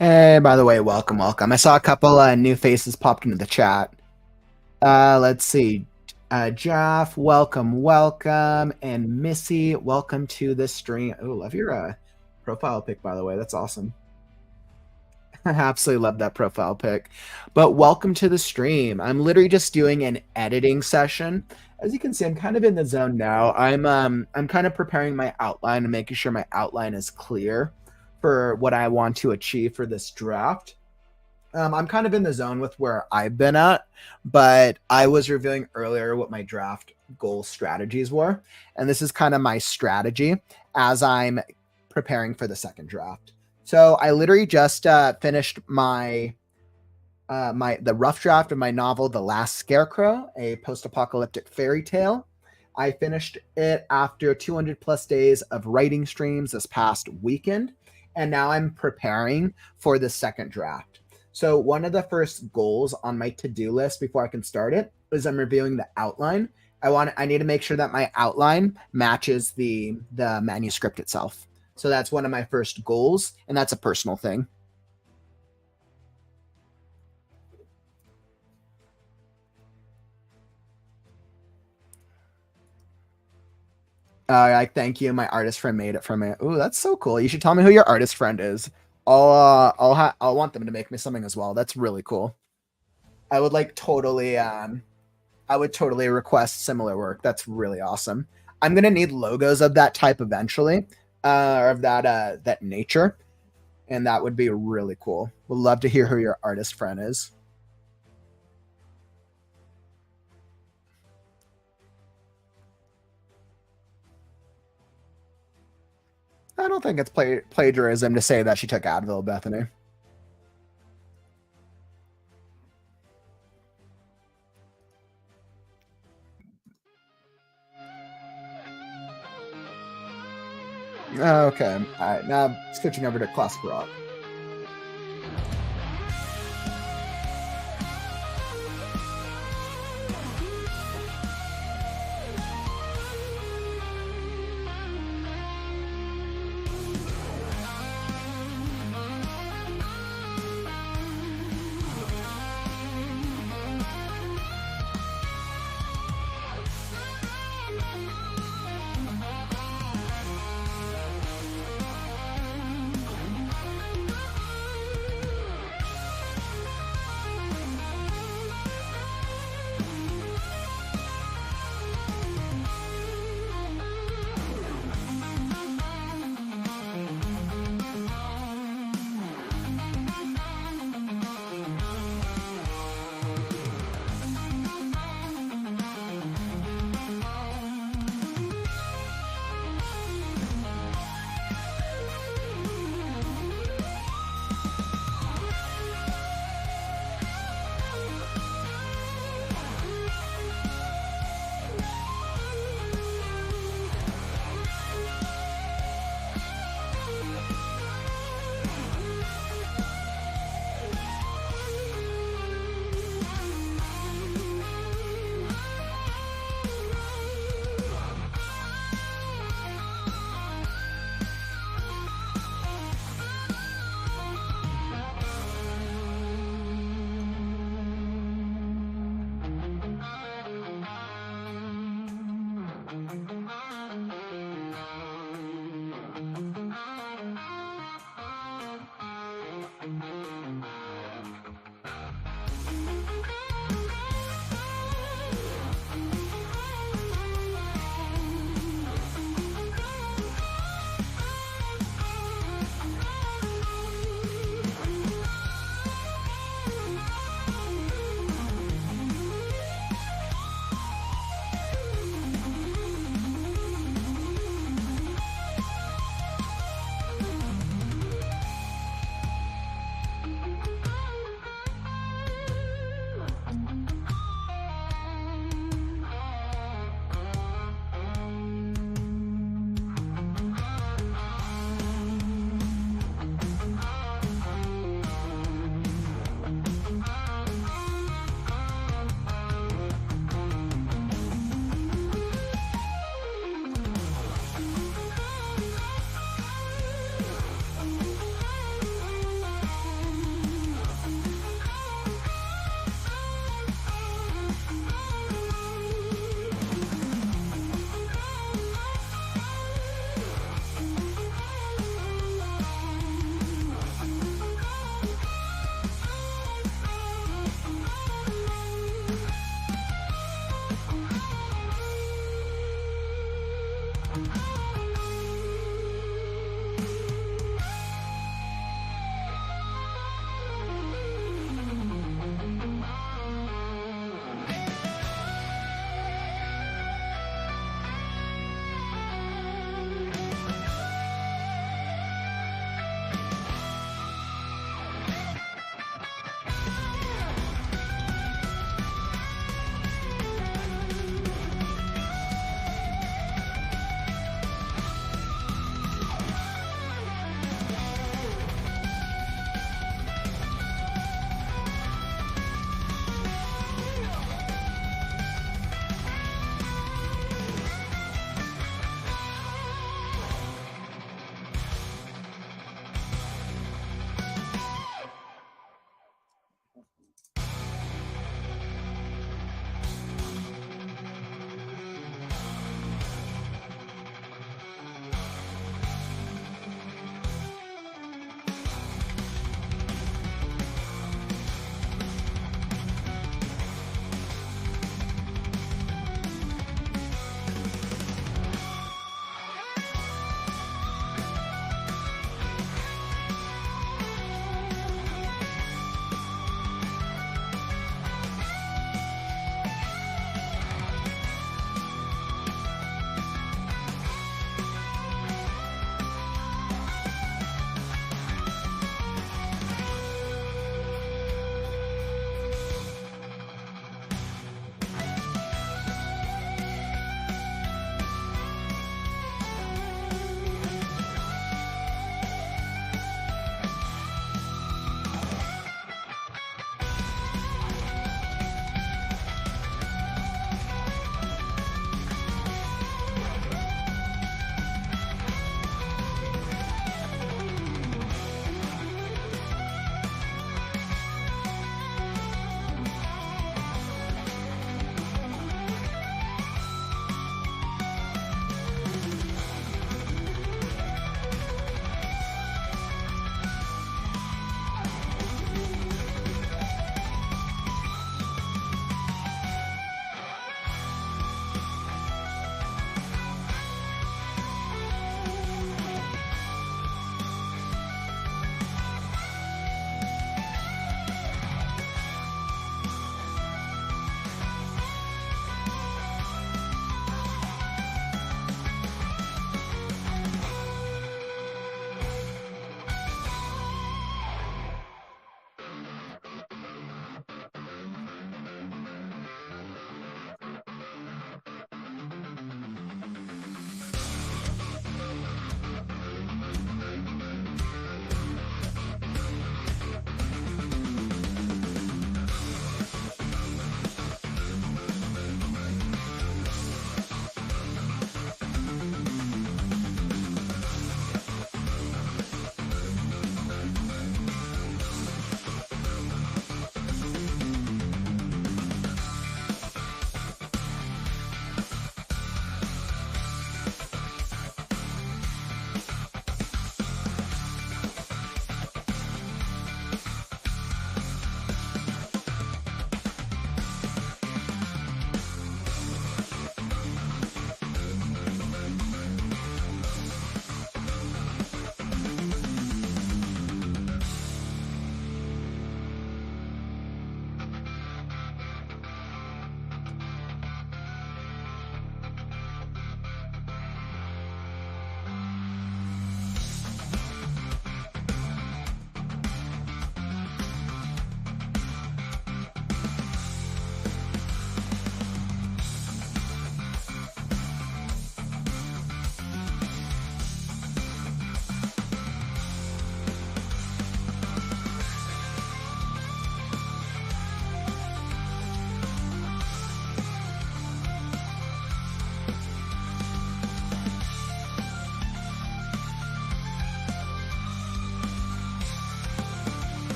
Hey, by the way, welcome, welcome. I saw a couple new faces popped into the chat. Let's see. Jeff, welcome, welcome. And Missy, welcome to the stream. Oh, love your profile pic, by the way. That's awesome. I absolutely love that profile pic. But welcome to the stream. I'm literally just doing an editing session. As you can see, I'm kind of in the zone now. I'm kind of preparing my outline and making sure my outline is clear for what I want to achieve for this draft. I'm kind of in the zone with where I've been at, but I was reviewing earlier what my draft goal strategies were, and this is kind of my strategy as I'm preparing for the second draft. So I literally just finished my the rough draft of my novel, The Last Scarecrow, a post-apocalyptic fairy tale. I finished it after 200 plus days of writing streams this past weekend, and now I'm preparing for the second draft. So one of the first goals on my to-do list before I can start it is I'm reviewing the outline. I need to make sure that my outline matches the manuscript itself. So that's one of my first goals, and that's a personal thing. I thank you. My artist friend made it for me. Ooh, that's so cool. You should tell me who your artist friend is. I'll want them to make me something as well. That's really cool. I would like totally I would totally request similar work. That's really awesome. I'm gonna need logos of that type eventually, or of that nature, and that would be really cool. Would love to hear who your artist friend is. I don't think it's plagiarism to say that she took Advil, Bethany. Okay, all right. Now switching over to classic rock.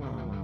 Aw.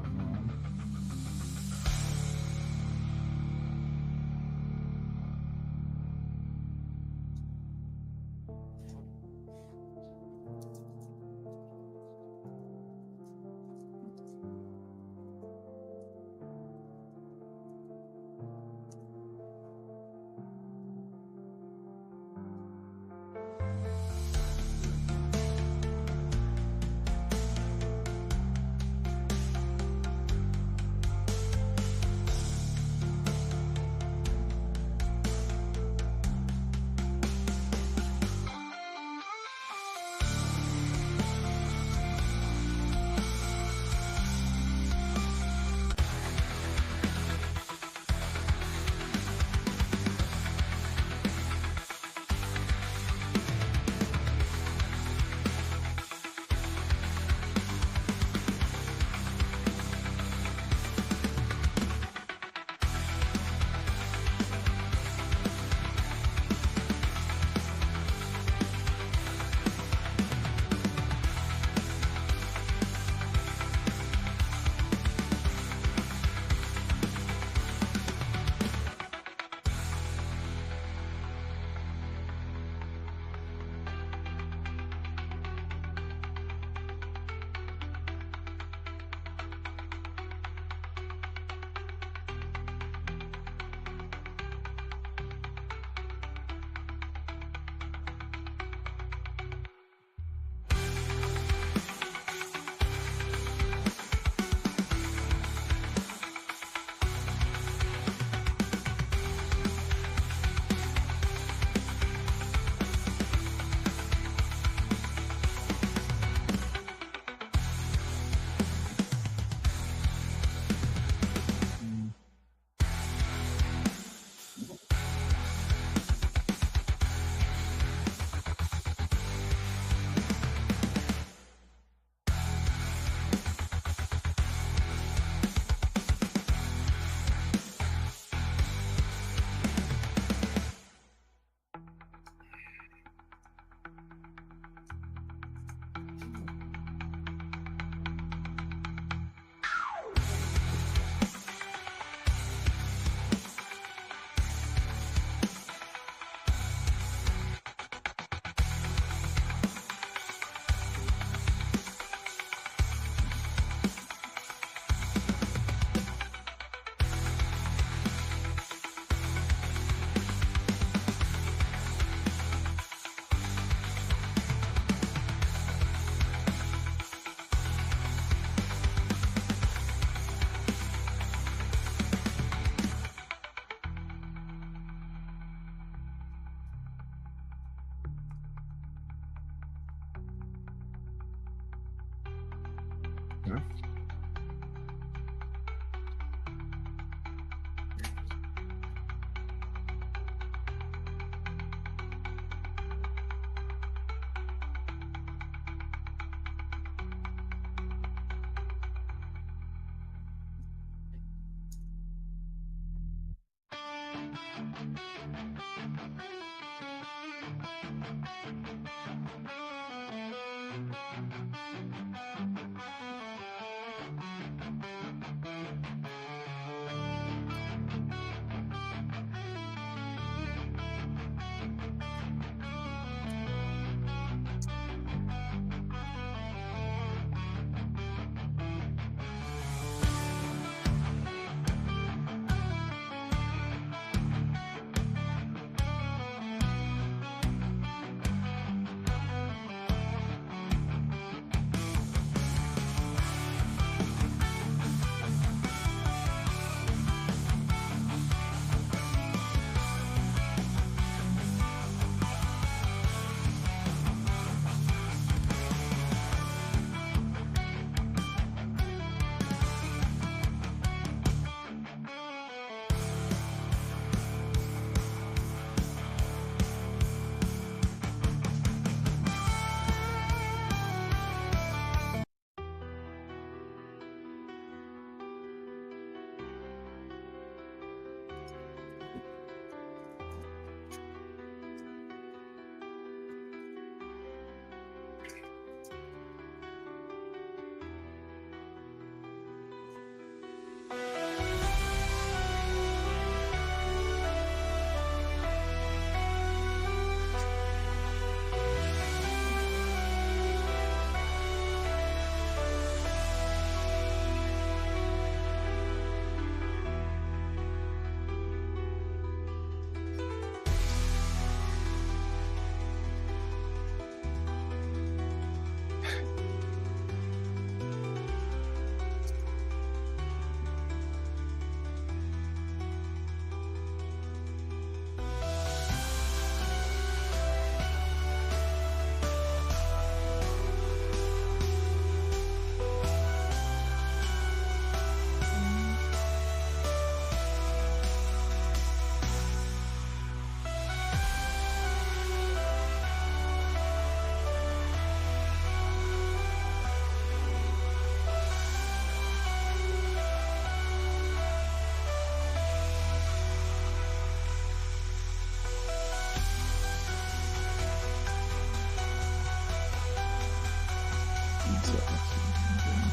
So let's see what I'm doing.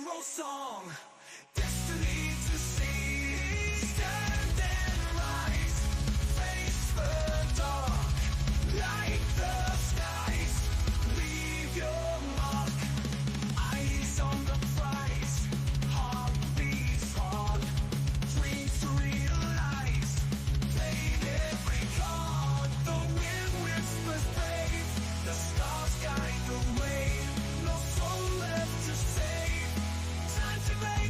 hero song, destiny to see. Stand and rise, face the dark, like the skies. Leave your mark, eyes on the prize, heart beats hard, dreams to realize. Play every card, the wind whispers brave, the stars guide the way. No soul left to save. Time to make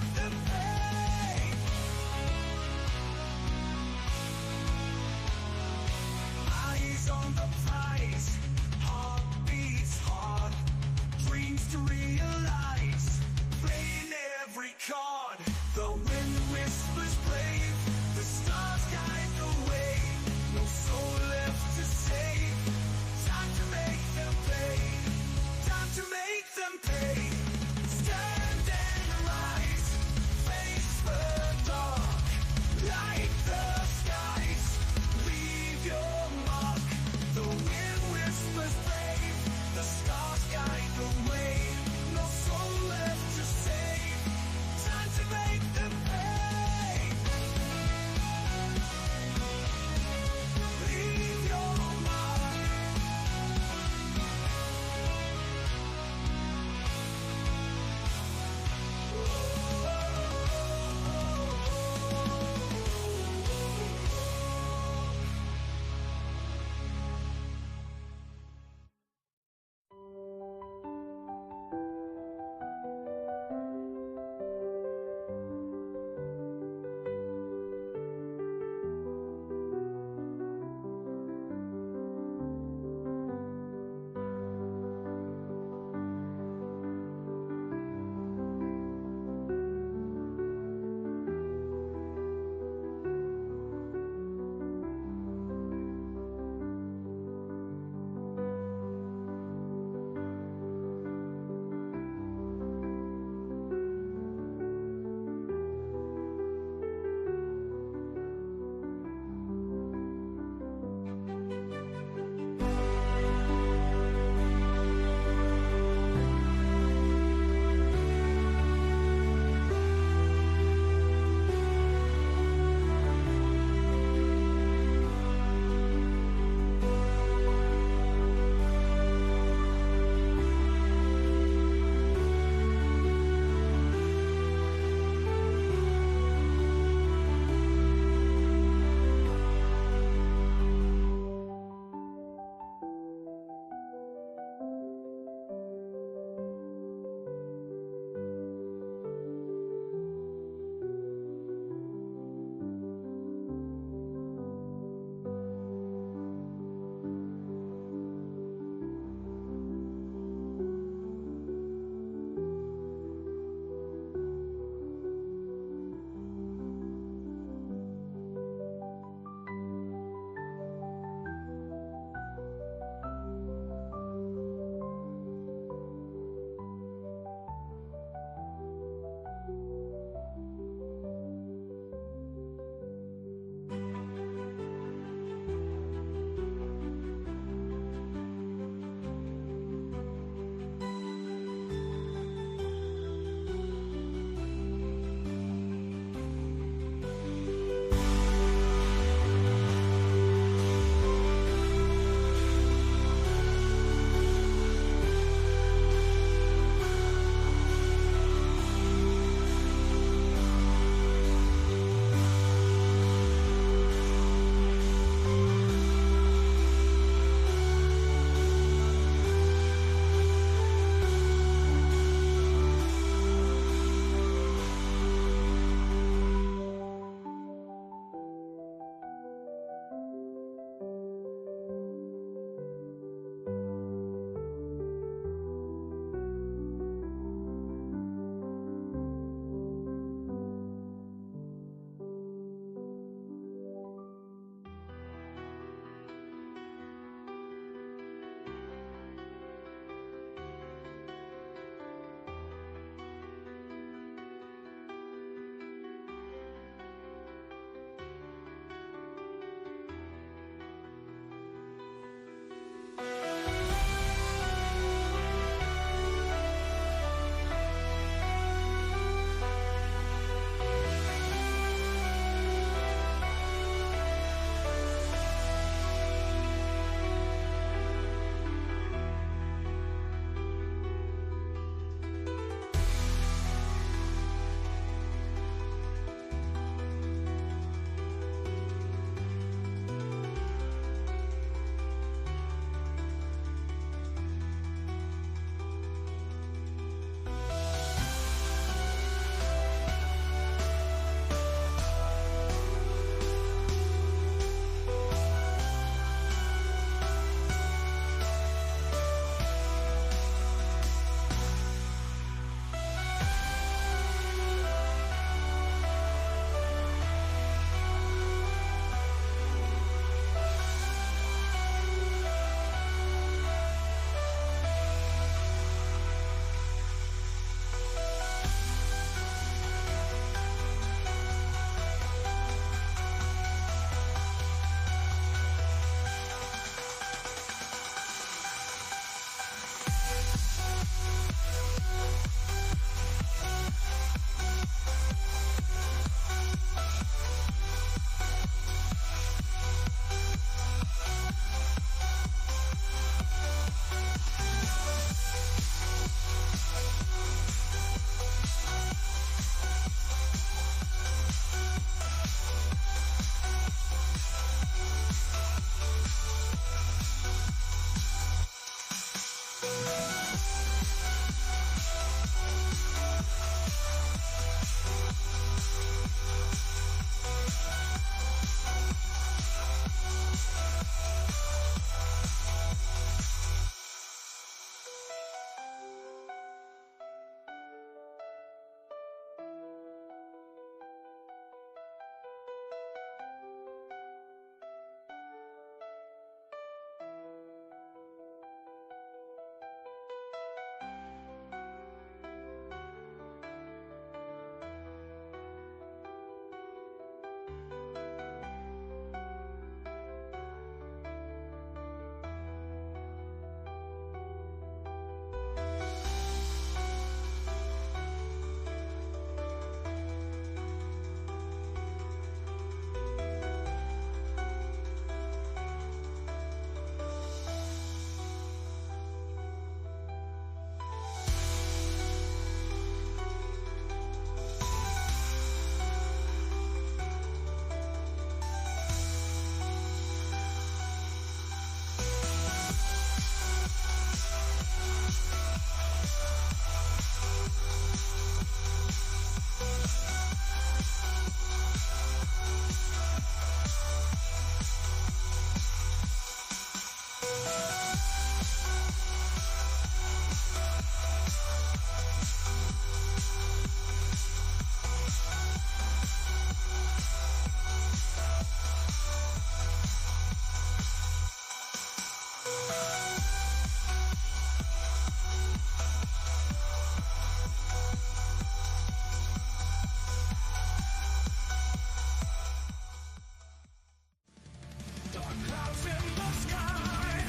Dark clouds in the sky,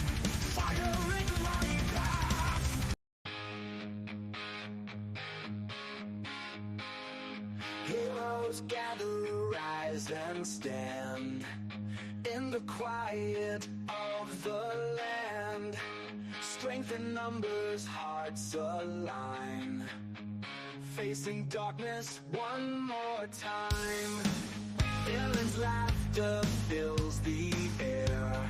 firing like that. Heroes gather, rise and stand in the quiet of the land. Strength in numbers, hearts align, facing darkness one more time. Villains' laughter fills the air,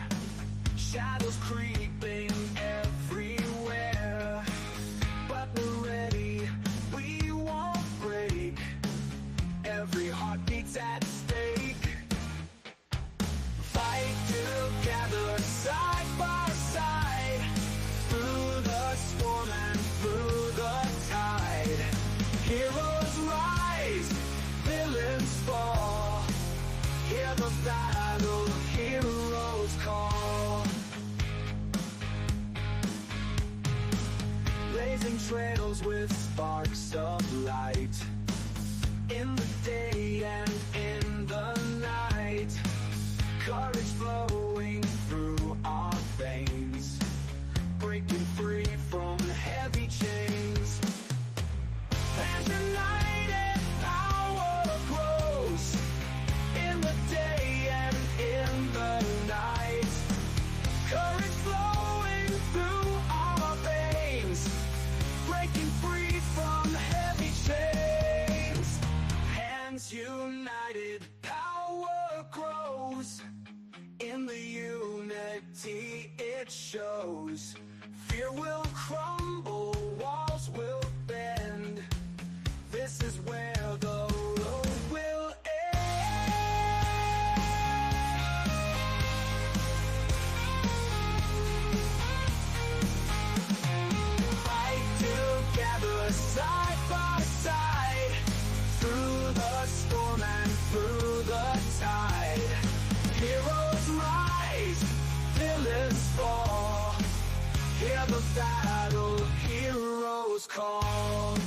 shadows creeping everywhere. But we're ready, we won't break, every heart beats at stake. Fight together, side by side, through the storm and through the tide. Heroes rise, villains fall, hear the battle, heroes call. Blazing trails with sparks of light, in the day and in the night. Courage flowing through our veins, breaking free from heavy chains. As united power grows, in the day and in the night. Courage flowing through our veins, breaking free from heavy chains. Hands united, power grows, in the unity it shows. Fear will crumble, walls will bend, this is where the road will end. Fight together, side by side, through the storm and through the tide. Heroes rise, villains fall, hear the battle, heroes call.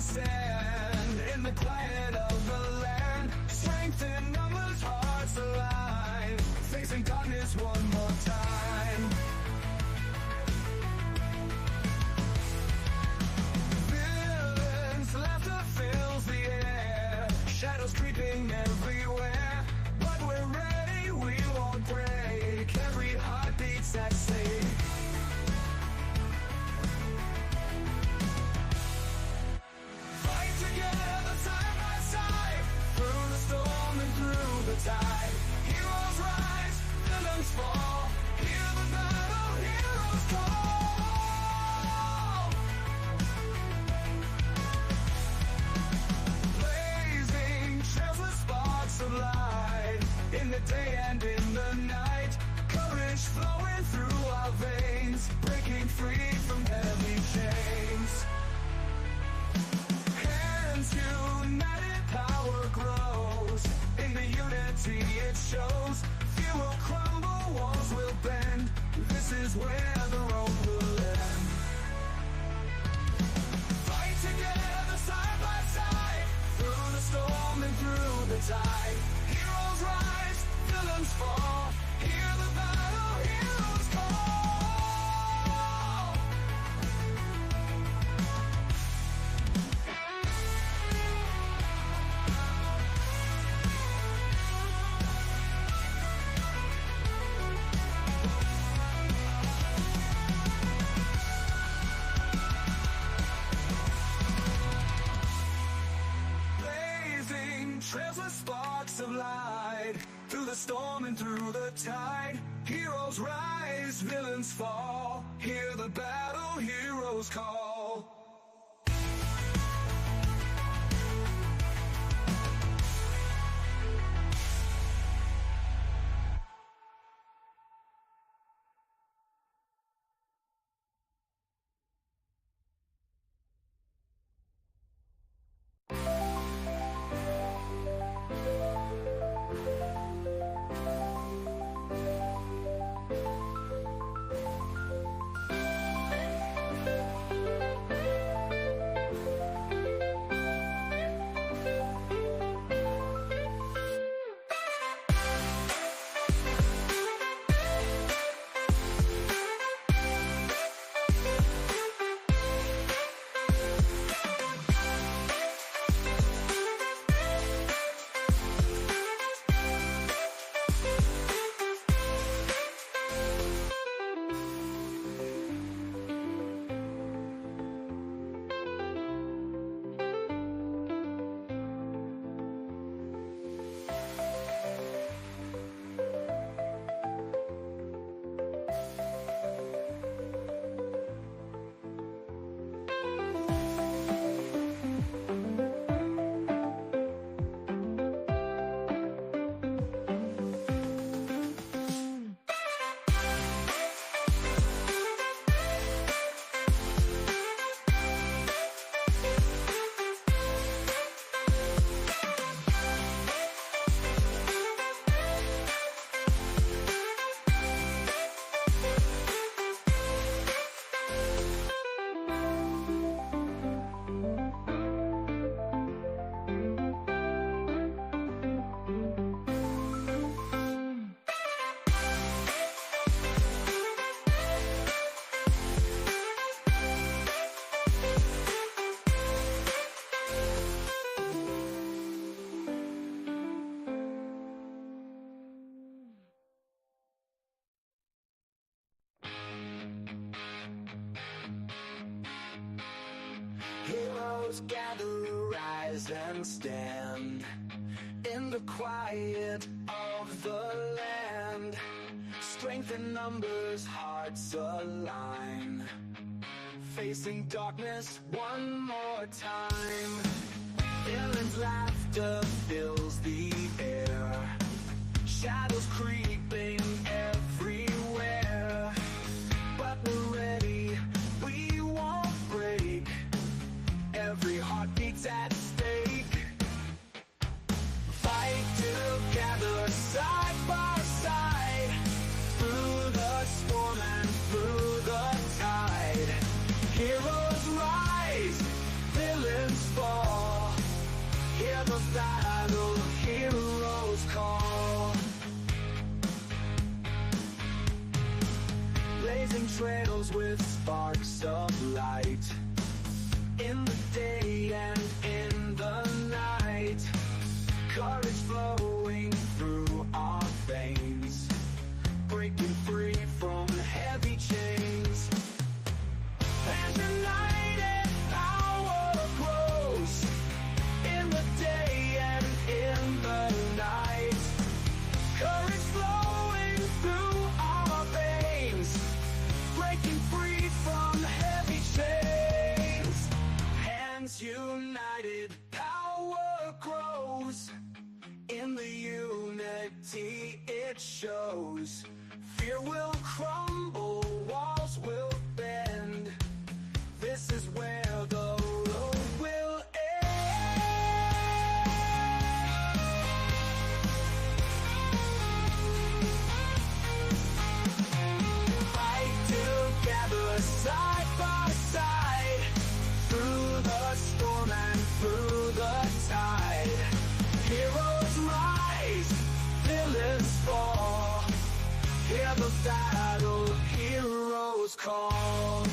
stand in the quiet of the land. Strength in numbers, hearts align, facing darkness one more time. Villains, laughter fills the air, shadows creeping everywhere. But we're ready, we won't break. Every heart beats at stake. Fight together side by side, through the storm and through the tide. Heroes rise, villains fall. Hear the battle, heroes call. Blazing trails with sparks of light, in the day and in the night. Courage flowing through our veins, breaking free from heavy chains. Hands united, power grows. In the unity it shows. Fear will crumble, walls will bend. This is where the road will end. Fight together side by side, through the storm and through the tide. Heroes rise, villains fall. Hear the battle, heroes call. Blazing trails with sparks of light, through the storm and through the tide. Heroes rise, villains fall. Hear the battle, heroes call. Heroes gather, rise and stand in the quiet of the land. Strength in numbers, hearts align, facing darkness one more time. Villains' laughter fills the air, shadows creeping everywhere. But we're ready, we won't break. Every heart beats at stake. Fight together side by side, through the storm and through the tide. Heroes rise, villains fall. shows. Fear will crumble, walls will bend. This is where the road will fight together, side by side, through the storm and through the tide. Heroes rise, villains fall. Hear the battle, heroes call.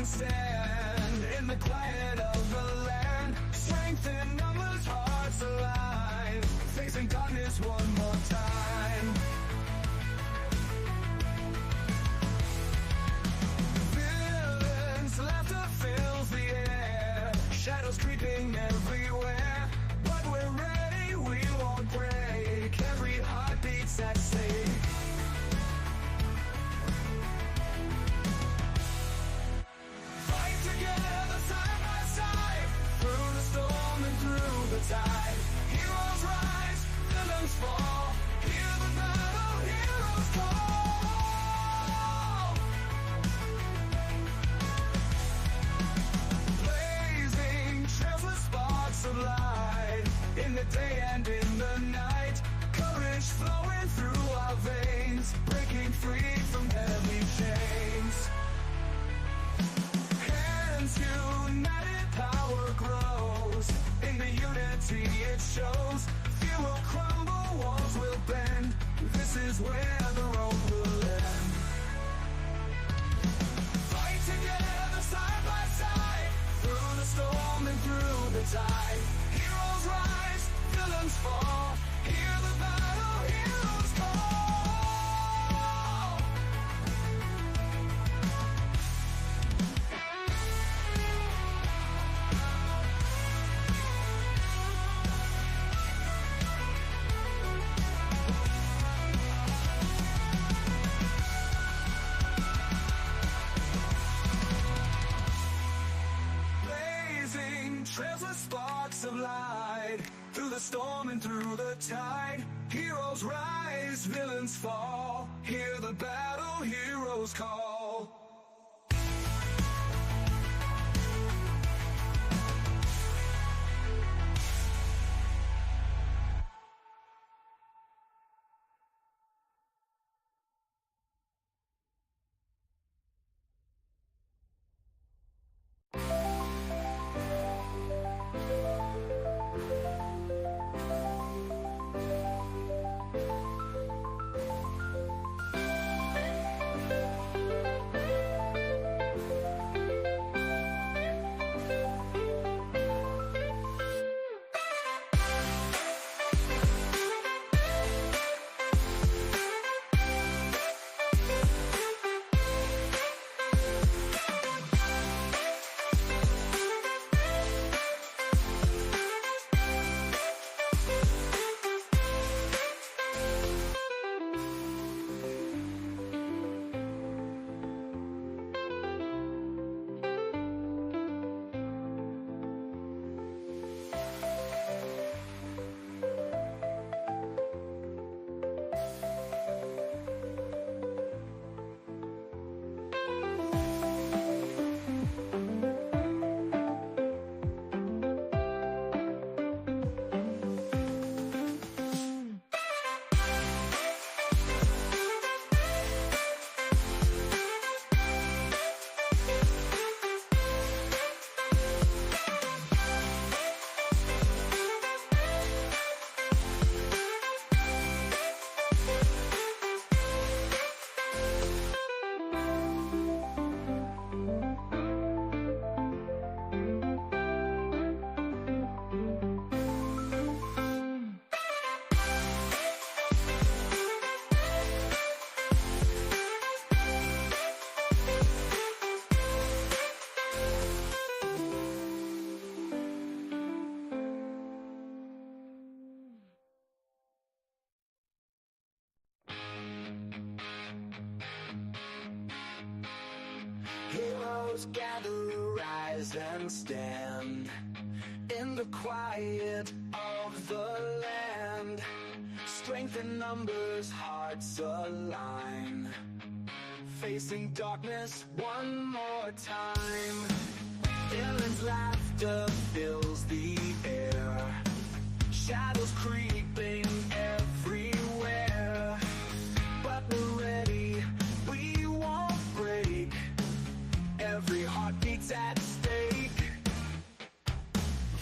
stand in the quiet of the land. Strength in numbers, hearts alive, facing darkness one more time. Villains, laughter fills the air, shadows creeping everywhere. But we're ready, we won't break. Every heart beats that same. collide. Through the storm and through the tide, heroes rise, villains fall. Hear the battle heroes call. Heroes gather, rise and stand in the quiet of the land. Strength in numbers, hearts align, facing darkness one more time. Villains' laughter fills the air, shadows creeping everywhere. But we're ready, we won't break. Every heart beats at stake.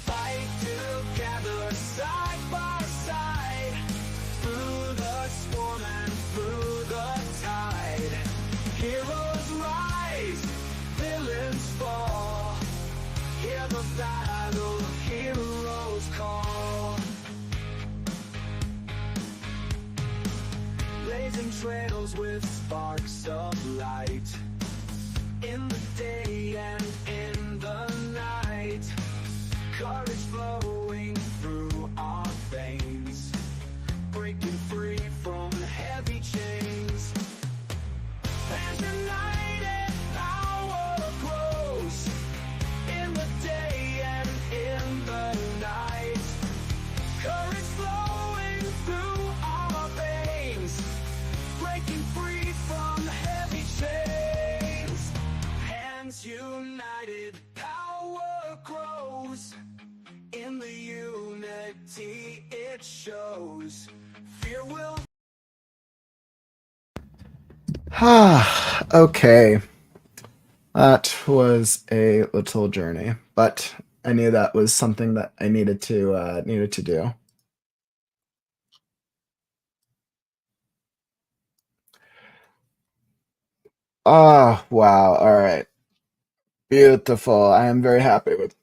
Fight together, side by side, through the storm and through the tide. Heroes rise, villains fall. Hear the battle heroes call. Blazing trails with sparks of light, in the day and in the night. Courage flowing through our veins, breaking free from heavy chains. As united power grows, in the day and in the night. Courage flowing through our veins, breaking free from heavy chains. Hands united, power grows. In the unity it shows. Fear will. Okay. That was a little journey, but I knew that was something that I needed to do. Wow. All right. Beautiful. I am very happy with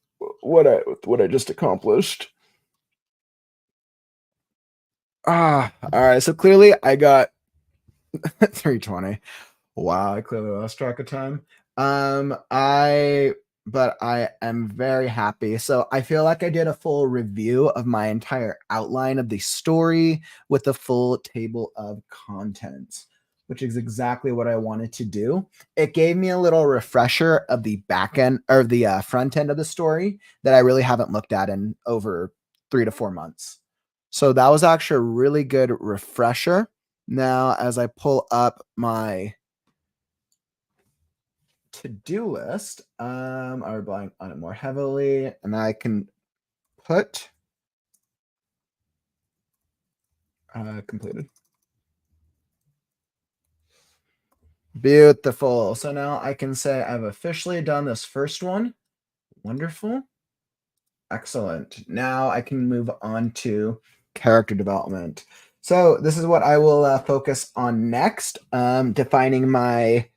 what I just accomplished. All right. So clearly I got 320. Wow, I clearly lost track of time. But I am very happy. So I feel like I did a full review of my entire outline of the story with the full table of contents, which is exactly what I wanted to do. It gave me a little refresher of the back end or the front end of the story that I really haven't looked at in over 3 to 4 months. So that was actually a really good refresher. Now, as I pull up my to-do list, I'm relying on it more heavily, and I can put completed. Beautiful. So now I can say I've officially done this first one. Wonderful. Excellent. Now I can move on to character development. So this is what I will focus on next, defining my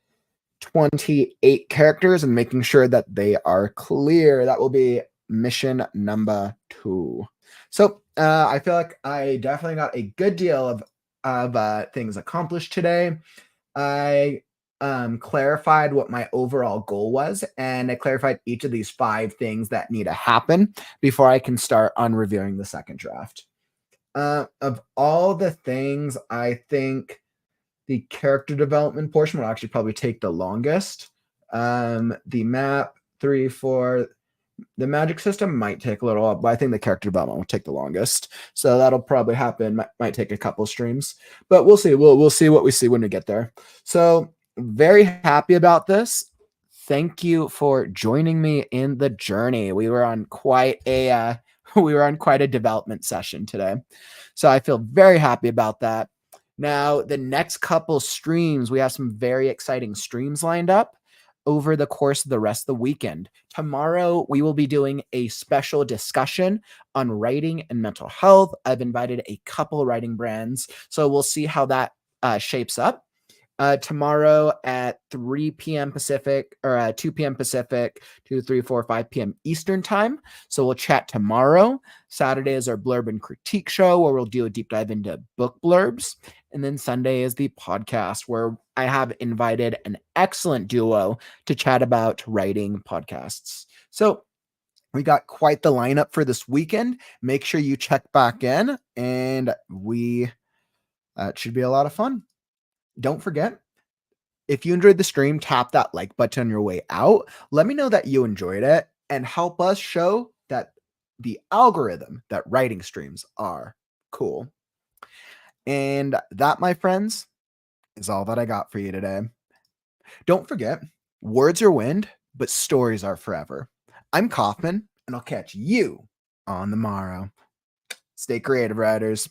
28 characters and making sure that they are clear. That will be mission number 2. So I feel like I definitely got a good deal of things accomplished today. I clarified what my overall goal was, and I clarified each of these 5 things that need to happen before I can start on reviewing the second draft. Of all the things, I think the character development portion will actually probably take the longest. The map, 3, 4, the magic system might take a little, but I think the character development will take the longest. So that'll probably happen. Might take a couple streams, but we'll see. We'll see what we see when we get there. So very happy about this. Thank you for joining me in the journey. We were on quite a development session today. So I feel very happy about that. Now, the next couple streams, we have some very exciting streams lined up over the course of the rest of the weekend. Tomorrow, we will be doing a special discussion on writing and mental health. I've invited a couple writing brands, so we'll see how that shapes up. Tomorrow at 3 p.m. Pacific or 2 p.m. Pacific, 2, 3, 4, 5 p.m. Eastern time. So we'll chat tomorrow. Saturday is our blurb and critique show where we'll do a deep dive into book blurbs. And then Sunday is the podcast where I have invited an excellent duo to chat about writing podcasts. So we got quite the lineup for this weekend. Make sure you check back in, and it should be a lot of fun. Don't forget, if you enjoyed the stream, tap that like button on your way out. Let me know that you enjoyed it and help us show that the algorithm that writing streams are cool. And that, my friends, is all that I got for you today. Don't forget, words are wind, but stories are forever. I'm Kauffman, and I'll catch you on the morrow. Stay creative, writers.